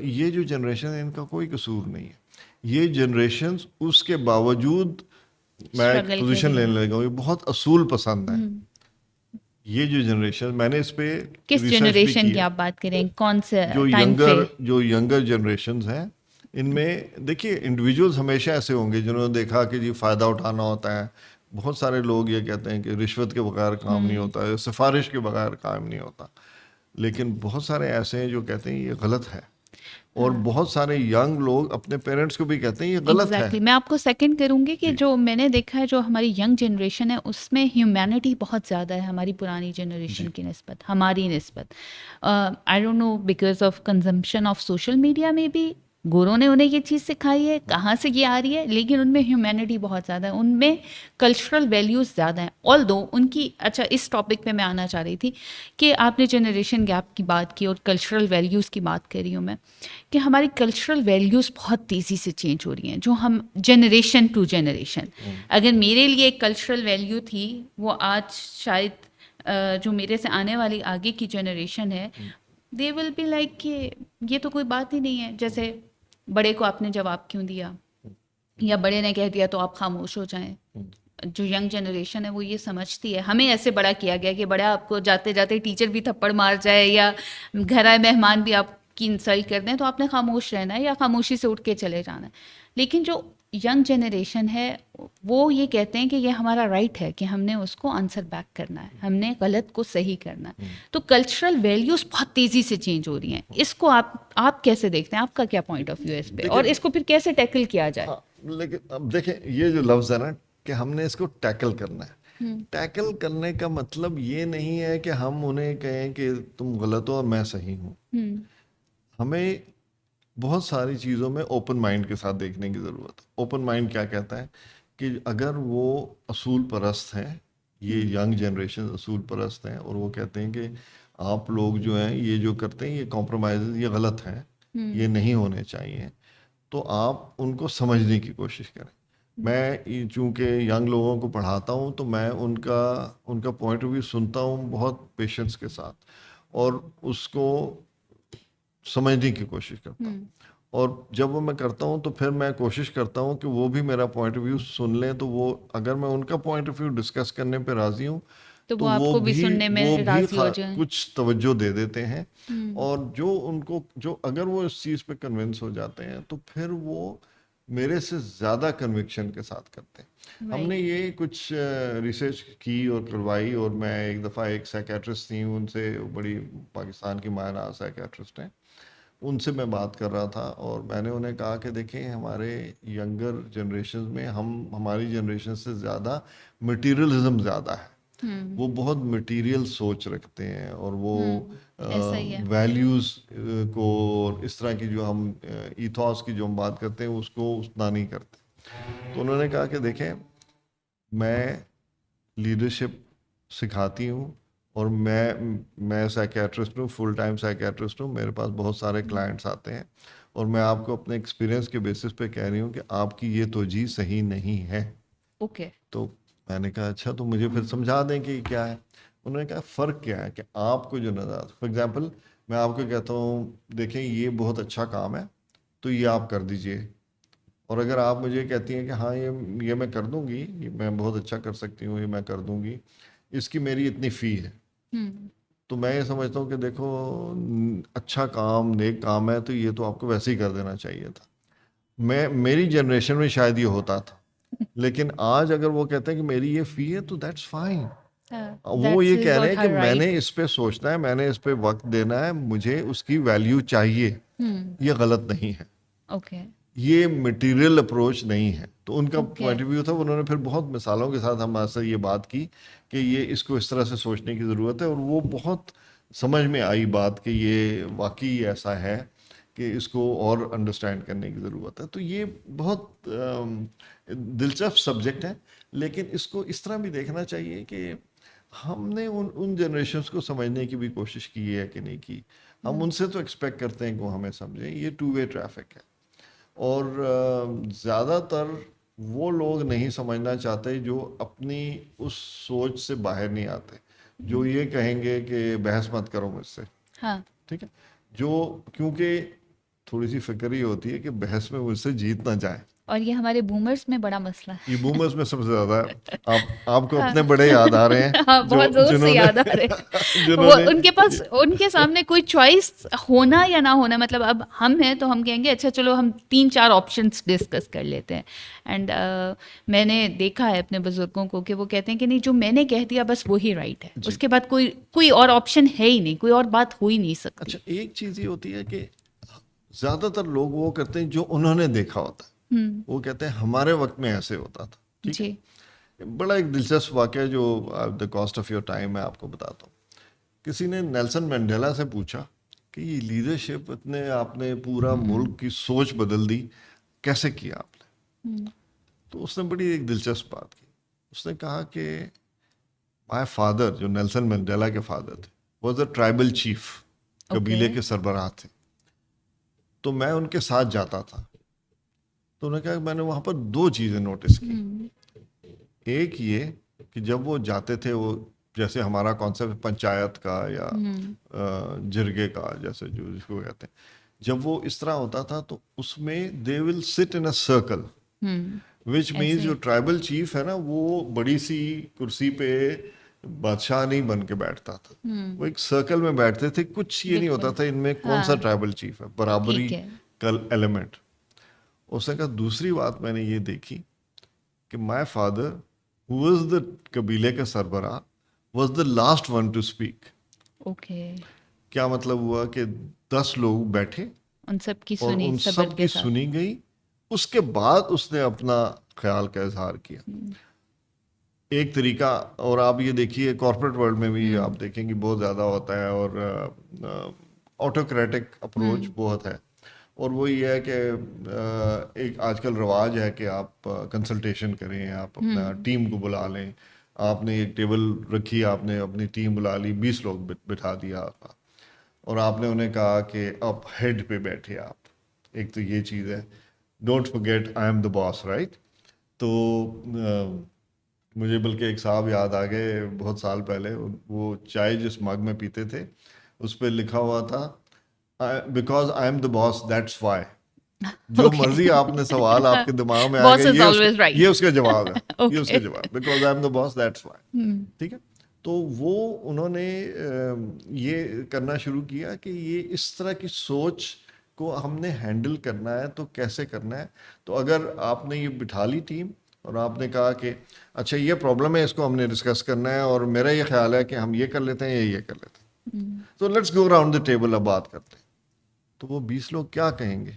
یہ جو جنریشن ہے ان کا کوئی قصور نہیں ہے. یہ جنریشنز اس کے باوجود میں ایک پوزیشن لینے لگا ہوں، یہ بہت اصول پسند ہے. یہ جو جنریشن، میں نے اس پہ کس جنریشن کی آپ بات کریں، کون سے جو ینگر جنریشنز ہیں، ان میں دیکھیے انڈیویجولز ہمیشہ ایسے ہوں گے جنہوں نے دیکھا کہ جی فائدہ اٹھانا ہوتا ہے. بہت سارے لوگ یہ کہتے ہیں کہ رشوت کے بغیر کام نہیں ہوتا ہے، سفارش کے بغیر کام نہیں ہوتا. لیکن بہت سارے ایسے ہیں جو کہتے ہیں یہ غلط ہے، اور بہت سارے ینگ لوگ اپنے پیرنٹس کو بھی کہتے ہیں یہ غلط ہے. میں آپ کو سیکنڈ کروں گی کہ جو میں نے دیکھا ہے، جو ہماری ینگ جنریشن ہے اس میں ہیومینٹی بہت زیادہ ہے ہماری پرانی جنریشن کی نسبت، ہماری نسبت. I don't know, because of consumption of social media میں بھی گوروں نے انہیں یہ چیز سکھائی ہے، کہاں سے یہ آ رہی ہے، لیکن ان میں ہیومینٹی بہت زیادہ ہے، ان میں کلچرل ویلیوز زیادہ ہیں. آل دو ان کی، اچھا اس ٹاپک پہ میں آنا چاہ رہی تھی کہ آپ نے جنریشن گیپ کی بات کی اور کلچرل ویلیوز کی بات کر رہی ہوں میں، کہ ہماری کلچرل ویلیوز بہت تیزی سے چینج ہو رہی ہیں، جو ہم جنریشن ٹو جنریشن. اگر میرے لیے ایک کلچرل ویلیو تھی، وہ آج شاید جو میرے سے آنے والی آگے کی جنریشن ہے، دے ول بی لائک کہ یہ تو کوئی بات ہی نہیں ہے. جیسے بڑے کو آپ نے جواب کیوں دیا، یا بڑے نے کہہ دیا تو آپ خاموش ہو جائیں. جو ینگ جنریشن ہے وہ یہ سمجھتی ہے، ہمیں ایسے بڑا کیا گیا کہ بڑا آپ کو جاتے جاتے ٹیچر بھی تھپڑ مار جائے یا گھر آئے مہمان بھی آپ کی انسلٹ کر دیں تو آپ نے خاموش رہنا ہے یا خاموشی سے اٹھ کے چلے جانا ہے. لیکن جو ینگ جنریشن ہے وہ یہ کہتے ہیں کہ یہ ہمارا رائٹ ہے کہ ہم نے اس کو آنسر بیک کرنا ہے، ہم نے غلط کو صحیح کرنا ہے. تو کلچرل ویلیوز بہت تیزی سے چینج ہو رہی ہیں. اس کو آپ کیسے دیکھتے ہیں، آپ کا کیا پوائنٹ آف ویو ہے اس پہ، اور اس کو پھر کیسے ٹیکل کیا جائے؟ لیکن اب دیکھیں یہ جو لفظ ہے نا کہ ہم نے اس کو ٹیکل کرنا ہے، ٹیکل کرنے کا مطلب یہ نہیں ہے کہ ہم انہیں کہیں کہ تم غلط ہو اور میں صحیح ہوں. ہمیں بہت ساری چیزوں میں اوپن مائنڈ کے ساتھ دیکھنے کی ضرورت ہے. اوپن مائنڈ کیا کہتا ہے کہ اگر وہ اصول پرست ہیں, یہ ینگ جنریشن اصول پرست ہیں, اور وہ کہتے ہیں کہ آپ لوگ جو ہیں یہ جو کرتے ہیں یہ کمپرومائز یہ غلط ہیں, یہ نہیں ہونے چاہیے, تو آپ ان کو سمجھنے کی کوشش کریں. میں چونکہ ینگ لوگوں کو پڑھاتا ہوں تو میں ان کا پوائنٹ آف ویو سنتا ہوں بہت پیشنس کے ساتھ, اور اس کو سمجھنے کی کوشش کرتا ہوں. اور جب وہ میں کرتا ہوں تو پھر میں کوشش کرتا ہوں کہ وہ بھی میرا پوائنٹ آف ویو سن لیں. تو وہ اگر میں ان کا پوائنٹ آف ویو ڈسکس کرنے پہ راضی ہوں تو تو وہ آپ کو بھی سننے میں راضی ہو جائیں, کچھ توجہ دے دیتے ہیں. اور جو ان کو جو اگر وہ اس چیز پہ کنونس ہو جاتے ہیں تو پھر وہ میرے سے زیادہ کنوکشن کے ساتھ کرتے ہیں. ہم نے یہ کچھ ریسرچ کی اور کروائی, اور میں ایک دفعہ ایک سائیکیٹرسٹ تھی, ان سے بڑی پاکستان کی ماہر سائیکیٹرسٹ ہیں, ان سے میں بات کر رہا تھا, اور میں نے انہیں کہا کہ دیکھیں ہمارے ینگر جنریشن میں ہماری جنریشن سے زیادہ مٹیریلزم زیادہ ہے. وہ بہت مٹیریل سوچ رکھتے ہیں, اور وہ ویلیوز کو اور اس طرح کی جو ہم ایتھوس کی جو ہم بات کرتے ہیں اس کو اتنا نہیں کرتے. تو انہوں نے کہا کہ دیکھیں میں لیڈرشپ سکھاتی ہوں, اور میں سائیکیٹرسٹ ہوں, فل ٹائم سائیکیٹرسٹ ہوں, میرے پاس بہت سارے کلائنٹس آتے ہیں, اور میں آپ کو اپنے ایکسپیرینس کے بیسس پہ کہہ رہی ہوں کہ آپ کی یہ توجہ صحیح نہیں ہے. اوکے. تو میں نے کہا اچھا تو مجھے پھر سمجھا دیں کہ کیا ہے. انہوں نے کہا فرق کیا ہے کہ آپ کو جو نظر آتا, فار ایگزامپل میں آپ کو کہتا ہوں دیکھیں یہ بہت اچھا کام ہے تو یہ آپ کر دیجئے, اور اگر آپ مجھے کہتی ہیں کہ ہاں یہ میں کر دوں گی, یہ میں بہت اچھا کر سکتی ہوں, یہ میں کر دوں گی, اس کی میری اتنی فی ہے, تو میں یہ سمجھتا ہوں کہ دیکھو اچھا کام نیک کام ہے تو یہ تو آپ کو ویسے ہی کر دینا چاہیے تھا. میری جنریشن میں شاید یہ ہوتا تھا, لیکن آج اگر وہ کہتے ہیں کہ میری یہ فی ہے تو دیٹس فائن. وہ یہ کہہ رہے ہیں کہ میں نے اس پہ سوچنا ہے, میں نے اس پہ وقت دینا ہے, مجھے اس کی ویلیو چاہیے, یہ غلط نہیں ہے. اوکے. یہ مٹیریل اپروچ نہیں ہے. تو ان کا پوائنٹ آف ویو تھا. انہوں نے پھر بہت مثالوں کے ساتھ ہمارے سے یہ بات کی کہ یہ اس کو اس طرح سے سوچنے کی ضرورت ہے, اور وہ بہت سمجھ میں آئی بات کہ یہ واقعی ایسا ہے کہ اس کو اور انڈرسٹینڈ کرنے کی ضرورت ہے. تو یہ بہت دلچسپ سبجیکٹ ہے, لیکن اس کو اس طرح بھی دیکھنا چاہیے کہ ہم نے ان جنریشنز کو سمجھنے کی بھی کوشش کی ہے کہ نہیں کی. ہم ان سے تو ایکسپیکٹ کرتے ہیں کہ وہ ہمیں سمجھیں. یہ ٹو وے ٹریفک ہے, اور زیادہ تر وہ لوگ نہیں سمجھنا چاہتے جو اپنی اس سوچ سے باہر نہیں آتے, جو یہ کہیں گے کہ بحث مت کرو مجھ سے. ٹھیک ہے, جو کیونکہ تھوڑی سی فکر ہی ہوتی ہے کہ بحث میں مجھ سے جیت نہ جائے. اور یہ ہمارے بومرز میں بڑا مسئلہ ہے. یہ بومرز میں سب سے زیادہ ہے. آپ کو اپنے بڑے یاد آ رہے ہیں, بہت زور سے یاد آ رہے ہیں. وہ ان کے پاس ان کے سامنے کوئی چوائس ہونا یا نہ ہونا, مطلب اب ہم ہیں تو ہم کہیں گے اچھا چلو ہم 3-4 آپشنس ڈسکس کر لیتے ہیں. اینڈ میں نے دیکھا ہے اپنے بزرگوں کو کہ وہ کہتے ہیں کہ نہیں جو میں نے کہہ دیا بس وہی رائٹ ہے, اس کے بعد کوئی اور آپشن ہے ہی نہیں, کوئی اور بات ہو ہی نہیں سکتی. اچھا ایک چیز یہ ہوتی ہے کہ زیادہ تر لوگ وہ کرتے ہیں جو انہوں نے دیکھا ہوتا ہے. وہ کہتے ہیں ہمارے وقت میں ایسے ہوتا تھا. ٹھیک ہے, بڑا ایک دلچسپ واقعہ جو the cost of your time میں آپ کو بتاتا ہوں. کسی نے نیلسن مینڈیلا سے پوچھا کہ یہ لیڈرشپ اتنے آپ نے پورا ملک کی سوچ بدل دی, کیسے کیا آپ نے؟ تو اس نے بڑی ایک دلچسپ بات کی. اس نے کہا کہ مائی فادر, جو نیلسن مینڈیلا کے فادر تھے, واز اے ٹرائبل چیف, قبیلے کے سربراہ تھے. تو میں ان کے ساتھ جاتا تھا. تو انہوں نے کہا کہ میں نے وہاں پر 2 چیزیں نوٹس کی. ایک یہ کہ جب وہ جاتے تھے, وہ جیسے ہمارا کانسیپٹ پنچایت کا یا جرگے کا جیسے جو جس کو کہتے ہیں, جب وہ اس طرح ہوتا تھا تو اس میں دے ول سٹ ان اے سرکل, وچ مینس جو ٹرائبل چیف ہے نا وہ بڑی سی کرسی پہ بادشاہ نہیں بن کے بیٹھتا تھا, وہ ایک سرکل میں بیٹھتے تھے. کچھ یہ نہیں ہوتا تھا ان میں کون سا ٹرائبل چیف ہے, برابری کا ایلیمنٹ. اس نے کہا دوسری بات میں نے یہ دیکھی کہ my father who was the قبیلے کا سربراہ was the last one to speak. کیا مطلب ہوا کہ 10 لوگ بیٹھے, ان سب کی اور ان سب کی سنی گئی, اس کے بعد اس نے اپنا خیال کا اظہار کیا. ایک طریقہ. اور آپ یہ دیکھیے کارپوریٹ ورلڈ میں بھی آپ دیکھیں گے بہت زیادہ ہوتا ہے, اور آٹوکریٹک اپروچ بہت ہے. اور وہ یہ ہے کہ ایک آج کل رواج ہے کہ آپ کنسلٹیشن کریں, آپ اپنا ٹیم کو بلا لیں. آپ نے ایک ٹیبل رکھی, آپ نے اپنی ٹیم بلا لی, 20 لوگ بٹھا دیا, اور آپ نے انہیں کہا کہ آپ ہیڈ پہ بیٹھے. آپ ایک تو یہ چیز ہے, don't forget I am the boss, right. تو مجھے بلکہ ایک صاحب یاد آ گئے بہت سال پہلے, وہ چائے جس مگ میں پیتے تھے اس پہ لکھا ہوا تھا because I am the boss that's why. جو مرضی آپ نے سوال آپ کے دماغ میں آئے گا, Boss is always right. یہ اس کا جواب ہے, یہ اس کا Okay. جواب, because I am the boss that's why. ٹھیک ہے. تو وہ انہوں نے یہ کرنا شروع کیا کہ یہ اس طرح کی سوچ کو ہم نے ہینڈل کرنا ہے تو کیسے کرنا ہے. تو اگر آپ نے یہ بٹھا لی ٹیم اور آپ نے کہا کہ اچھا یہ پرابلم ہے, اس کو ہم نے ڈسکس کرنا ہے, اور میرا یہ خیال ہے کہ ہم یہ کر لیتے ہیں یا یہ کر لیتے ہیں, تو let's go around the table, اب بات کرتے ہیں. تو وہ 20 لوگ کیا کہیں گے,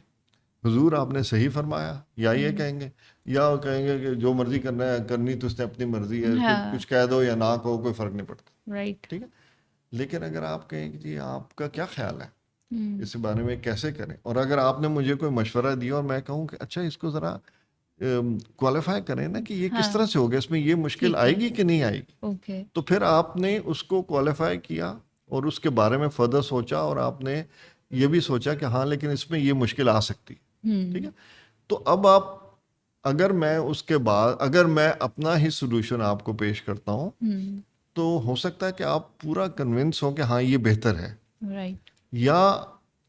حضور آپ نے صحیح فرمایا, یا یہ کہیں گے, یا وہ کہیں گے کہ جو مرضی کرنا ہے کرنی تو اس نے اپنی مرضی ہے, کچھ کہہ دو یا نہ کہو کوئی فرق نہیں پڑتا. رائٹ. ٹھیک ہے. لیکن اگر آپ کہیں کہ جی آپ کا کیا خیال ہے اس بارے میں, کیسے کریں, اور اگر آپ نے مجھے کوئی مشورہ دیا اور میں کہوں کہ اچھا اس کو ذرا کوالیفائی کریں نا کہ یہ کس طرح سے ہوگا, اس میں یہ مشکل آئے گی کہ نہیں آئے گی, تو پھر آپ نے اس کو کوالیفائی کیا اور اس کے بارے میں فردر سوچا, اور آپ نے یہ بھی سوچا کہ ہاں لیکن اس میں یہ مشکل آ سکتی. ٹھیک ہے. تو اب آپ اگر میں اس کے بعد اگر میں اپنا ہی سولوشن آپ کو پیش کرتا ہوں تو ہو سکتا ہے کہ آپ پورا کنونس ہوں کہ ہاں یہ بہتر ہے, رائٹ. یا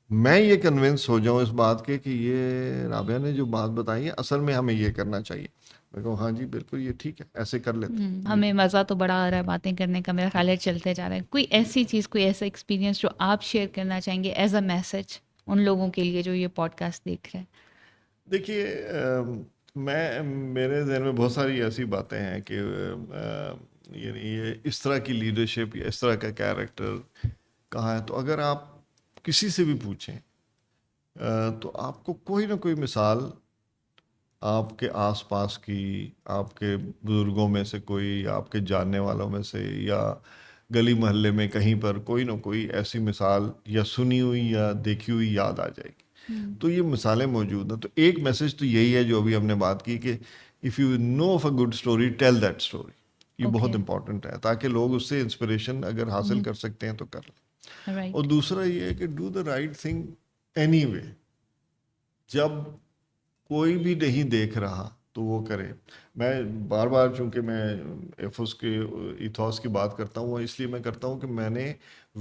میں یہ کنونس ہو جاؤں اس بات کے کہ یہ رابعہ نے جو بات بتائی ہے اصل میں ہمیں یہ کرنا چاہیے. میں کہوں ہاں جی بالکل یہ ٹھیک ہے, ایسے کر لیتے ہیں. ہمیں مزہ تو بڑا آ رہا ہے باتیں کرنے کا, میرا خیال ہے چلتے جا رہا ہے. کوئی ایسی چیز, کوئی ایسا ایکسپیرینس جو آپ شیئر کرنا چاہیں گے ایز اے میسج ان لوگوں کے لیے جو یہ پوڈ کاسٹ دیکھ رہے ہیں؟ دیکھیے میرے ذہن میں بہت ساری ایسی باتیں ہیں کہ یعنی یہ اس طرح کی لیڈرشپ یا اس طرح کا کیریکٹر کہاں ہے. تو اگر آپ کسی سے بھی پوچھیں تو آپ کو کوئی نہ کوئی مثال آپ کے آس پاس کی, آپ کے بزرگوں میں سے کوئی, آپ کے جاننے والوں میں سے, یا گلی محلے میں کہیں پر کوئی نہ کوئی ایسی مثال یا سنی ہوئی یا دیکھی ہوئی یاد آ جائے گی. تو یہ مثالیں موجود ہیں. تو ایک میسج تو یہی ہے جو ابھی ہم نے بات کی کہ if you know of a good story tell that story. یہ بہت امپورٹنٹ ہے تاکہ لوگ اس سے انسپریشن اگر حاصل کر سکتے ہیں تو کر لیں. اور دوسرا یہ ہے کہ do the right thing any way. جب کوئی بھی نہیں دیکھ رہا تو وہ کرے. میں بار بار چونکہ میں ایفوس کے ایتھوس کی بات کرتا ہوں, وہ اس لیے میں کرتا ہوں کہ میں نے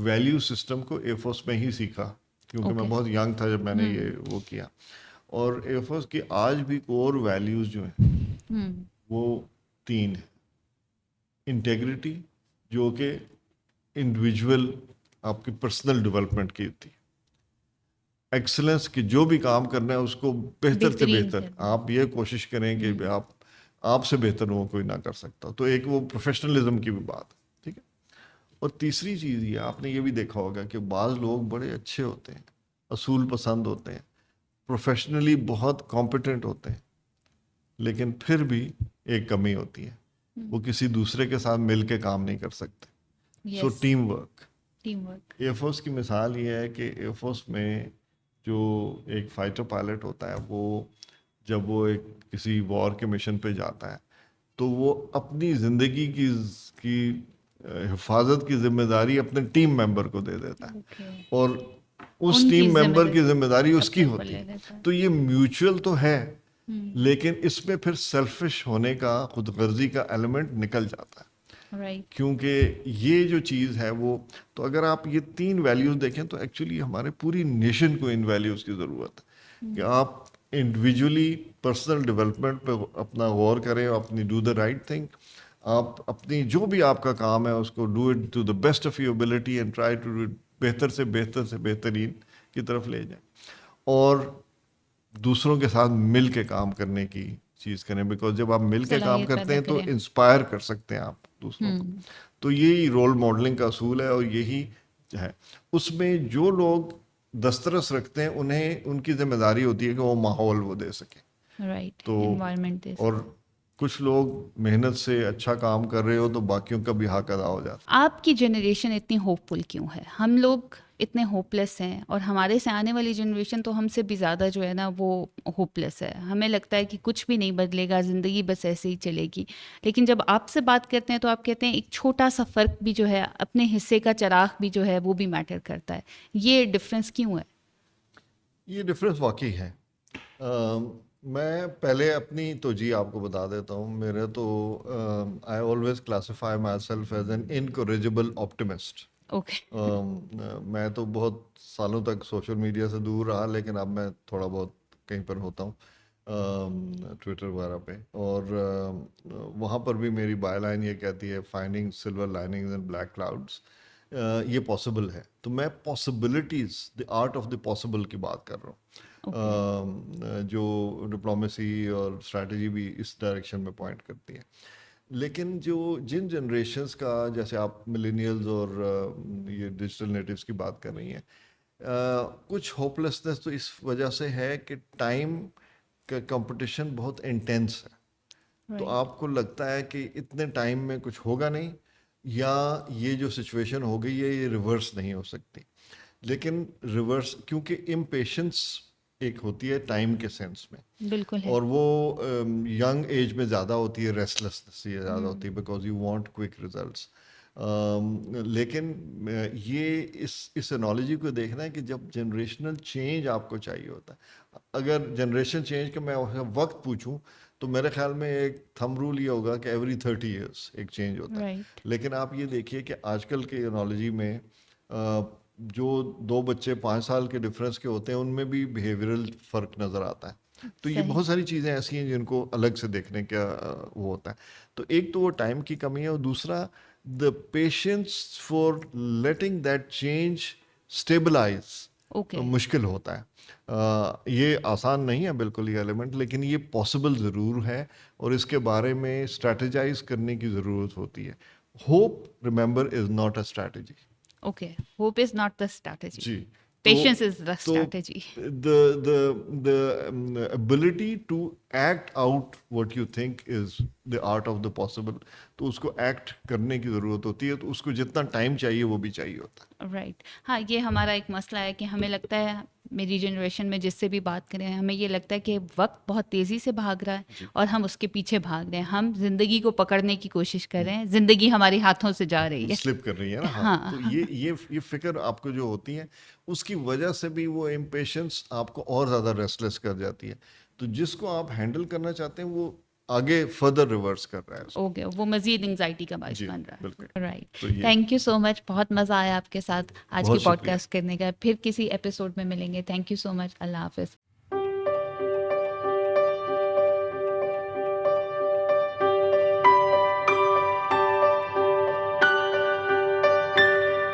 ویلیو سسٹم کو ایفوس میں ہی سیکھا, کیونکہ میں بہت ینگ تھا جب میں نے یہ وہ کیا. اور ایفوس کی آج بھی کور ویلیوز جو ہیں وہ 3 ہیں. انٹیگریٹی جو کہ انڈیویجول آپ کی پرسنل ڈیولپمنٹ کی تھی. ایکسلنس کہ جو بھی کام کرنا ہے اس کو بہتر سے بہتر آپ یہ کوشش کریں کہ آپ سے بہتر وہ کوئی نہ کر سکتا. تو ایک وہ پروفیشنلزم کی بھی بات ہے. ٹھیک ہے. اور تیسری چیز یہ آپ نے یہ بھی دیکھا ہوگا کہ بعض لوگ بڑے اچھے ہوتے ہیں, اصول پسند ہوتے ہیں, پروفیشنلی بہت کمپیٹنٹ ہوتے ہیں, لیکن پھر بھی ایک کمی ہوتی ہے, وہ کسی دوسرے کے ساتھ مل کے کام نہیں کر سکتے. So team work. ایئرفورس کی مثال یہ ہے کہ ایئرفورس میں جو ایک فائٹر پائلٹ ہوتا ہے وہ جب وہ ایک کسی وار کے مشن پہ جاتا ہے تو وہ اپنی زندگی کی حفاظت کی ذمہ داری اپنے ٹیم ممبر کو دے دیتا ہے, اور اس ٹیم ممبر کی ذمہ داری اس کی ہوتی ہے. تو یہ میوچل تو ہے, لیکن اس میں پھر سیلفش ہونے کا, خود غرضی کا ایلیمنٹ نکل جاتا ہے. کیونکہ یہ جو چیز ہے وہ, تو اگر آپ یہ 3 ویلیوز دیکھیں تو ایکچولی ہمارے پوری نیشن کو ان ویلیوز کی ضرورت ہے کہ آپ انڈیویجولی پرسنل ڈیولپمنٹ پہ اپنا غور کریں, اپنی ڈو دا رائٹ تھنگ, آپ اپنی جو بھی آپ کا کام ہے اس کو do it to the best of your ability and try to do it بہتر سے بہترین کی طرف لے جائیں, اور دوسروں کے ساتھ مل کے کام کرنے کی چیز کریں. بیکاز جب آپ مل کے کام کرتے ہیں تو انسپائر کر سکتے ہیں آپ دوسروں کو. تو یہی رول ماڈلنگ کا اصول ہے, اور یہی ہے اس میں جو لوگ دسترس رکھتے ہیں انہیں ان کی ذمہ داری ہوتی ہے کہ وہ ماحول وہ دے سکیں. تو اور کچھ لوگ محنت سے اچھا کام کر رہے ہو تو باقیوں کا بھی حق ادا ہو جاتا آپ کی جنریشن اتنی ہوپ فل کیوں ہے؟ ہم لوگ اتنے ہوپ لیس ہیں اور ہمارے سے آنے والی جنریشن تو ہم سے بھی زیادہ جو ہے نا وہ ہوپ لیس ہے. ہمیں لگتا ہے کہ کچھ بھی نہیں بدلے گا, زندگی بس ایسے ہی چلے گی. لیکن جب آپ سے بات کرتے ہیں تو آپ کہتے ہیں ایک چھوٹا سا فرق بھی جو ہے, اپنے حصے کا چراغ بھی جو ہے وہ بھی میٹر کرتا ہے. یہ ڈفرینس کیوں ہے؟ یہ ڈفرینس واقعی ہے. میں پہلے اپنی توجہ آپ کو بتا دیتا ہوں. میرے تو I always classify myself as an incorrigible optimist. Okay. میں تو بہت سالوں تک سوشل میڈیا سے دور رہا, لیکن اب میں تھوڑا بہت کہیں پر ہوتا ہوں, ٹویٹر وغیرہ پہ, اور وہاں پر بھی میری بائی لائن یہ کہتی ہے finding silver linings and black clouds. یہ پاسبل ہے. تو میں possibilities, the art of the possible کی بات کر رہا ہوں, جو ڈپلومیسی اور اسٹریٹجی بھی اس ڈائریکشن میں پوائنٹ کرتی ہے. لیکن جن جنریشنز کا, جیسے آپ ملینیلز اور یہ ڈیجیٹل نیٹیوز کی بات کر رہی ہیں, کچھ ہوپلیسنس تو اس وجہ سے ہے کہ ٹائم کا کمپٹیشن بہت انٹینس ہے. تو آپ کو لگتا ہے کہ اتنے ٹائم میں کچھ ہوگا نہیں, یا یہ جو سچویشن ہو گئی ہے یہ ریورس نہیں ہو سکتی. لیکن ریورس, کیونکہ امپیشنس ایک ہوتی ہے ٹائم کے سینس میں, بالکل ہے. اور وہ ینگ ایج میں زیادہ ہوتی ہے, ریسٹلیسنس یہ زیادہ ہوتی ہے, because you want quick results. لیکن یہ اس انالوجی کو دیکھنا ہے کہ جب جنریشنل چینج آپ کو چاہیے ہوتا ہے, اگر جنریشن چینج کا میں وقت پوچھوں تو میرے خیال میں ایک تھم رول یہ ہوگا کہ ایوری 30 ایئرس ایک چینج ہوتا ہے. لیکن آپ یہ دیکھیے کہ آج کل کی انالوجی میں جو 2 بچے 5 سال کے ڈفرینس کے ہوتے ہیں ان میں بھی بیہیویئرل فرق نظر آتا ہے. تو یہ بہت ساری چیزیں ایسی ہیں جن کو الگ سے دیکھنے کا وہ ہوتا ہے. تو ایک تو وہ ٹائم کی کمی ہے, اور دوسرا the patience for letting that change stabilise مشکل ہوتا ہے. یہ آسان نہیں ہے بالکل یہ ایلیمنٹ, لیکن یہ پاسبل ضرور ہے, اور اس کے بارے میں اسٹریٹجائز کرنے کی ضرورت ہوتی ہے. Hope remember is not a strategy. Okay, hope is not the strategy. جی, Patience is the strategy. the ability to act out what you think is the art of the possible, تو اس کو ایکٹ کرنے کی ضرورت ہوتی ہے. تو اس کو جتنا ٹائم چاہیے وہ بھی چاہیے ہوتا ہے. رائٹ. ہاں, یہ ہمارا ایک مسئلہ ہے کہ ہمیں لگتا ہے, میری جنریشن میں جس سے بھی بات کریں, ہمیں یہ لگتا ہے کہ وقت بہت تیزی سے بھاگ رہا ہے اور ہم اس کے پیچھے بھاگ رہے ہیں. ہم زندگی کو پکڑنے کی کوشش کر رہے ہیں, زندگی ہمارے ہاتھوں سے جا رہی ہے, سلپ کر رہی ہے نا. ہاں, تو یہ فکر آپ کو جو ہوتی ہے اس کی وجہ سے بھی وہ امپیشنس آپ کو اور زیادہ ریسٹلیس کر جاتی ہے. تو جس کو آپ ہینڈل کرنا چاہتے ہیں وہ آگے فردر ریورس کر رہا ہے. اوکے, وہ مزید انگزائٹی کا باعث بن رہا ہے. بالکل. رائٹ. تھینک یو سو مچ, بہت مزہ آیا آپ کے ساتھ آج کی پوڈ کاسٹ کرنے کا. پھر کسی ایپیسوڈ میں ملیں گے. تھینک یو سو مچ. اللہ حافظ.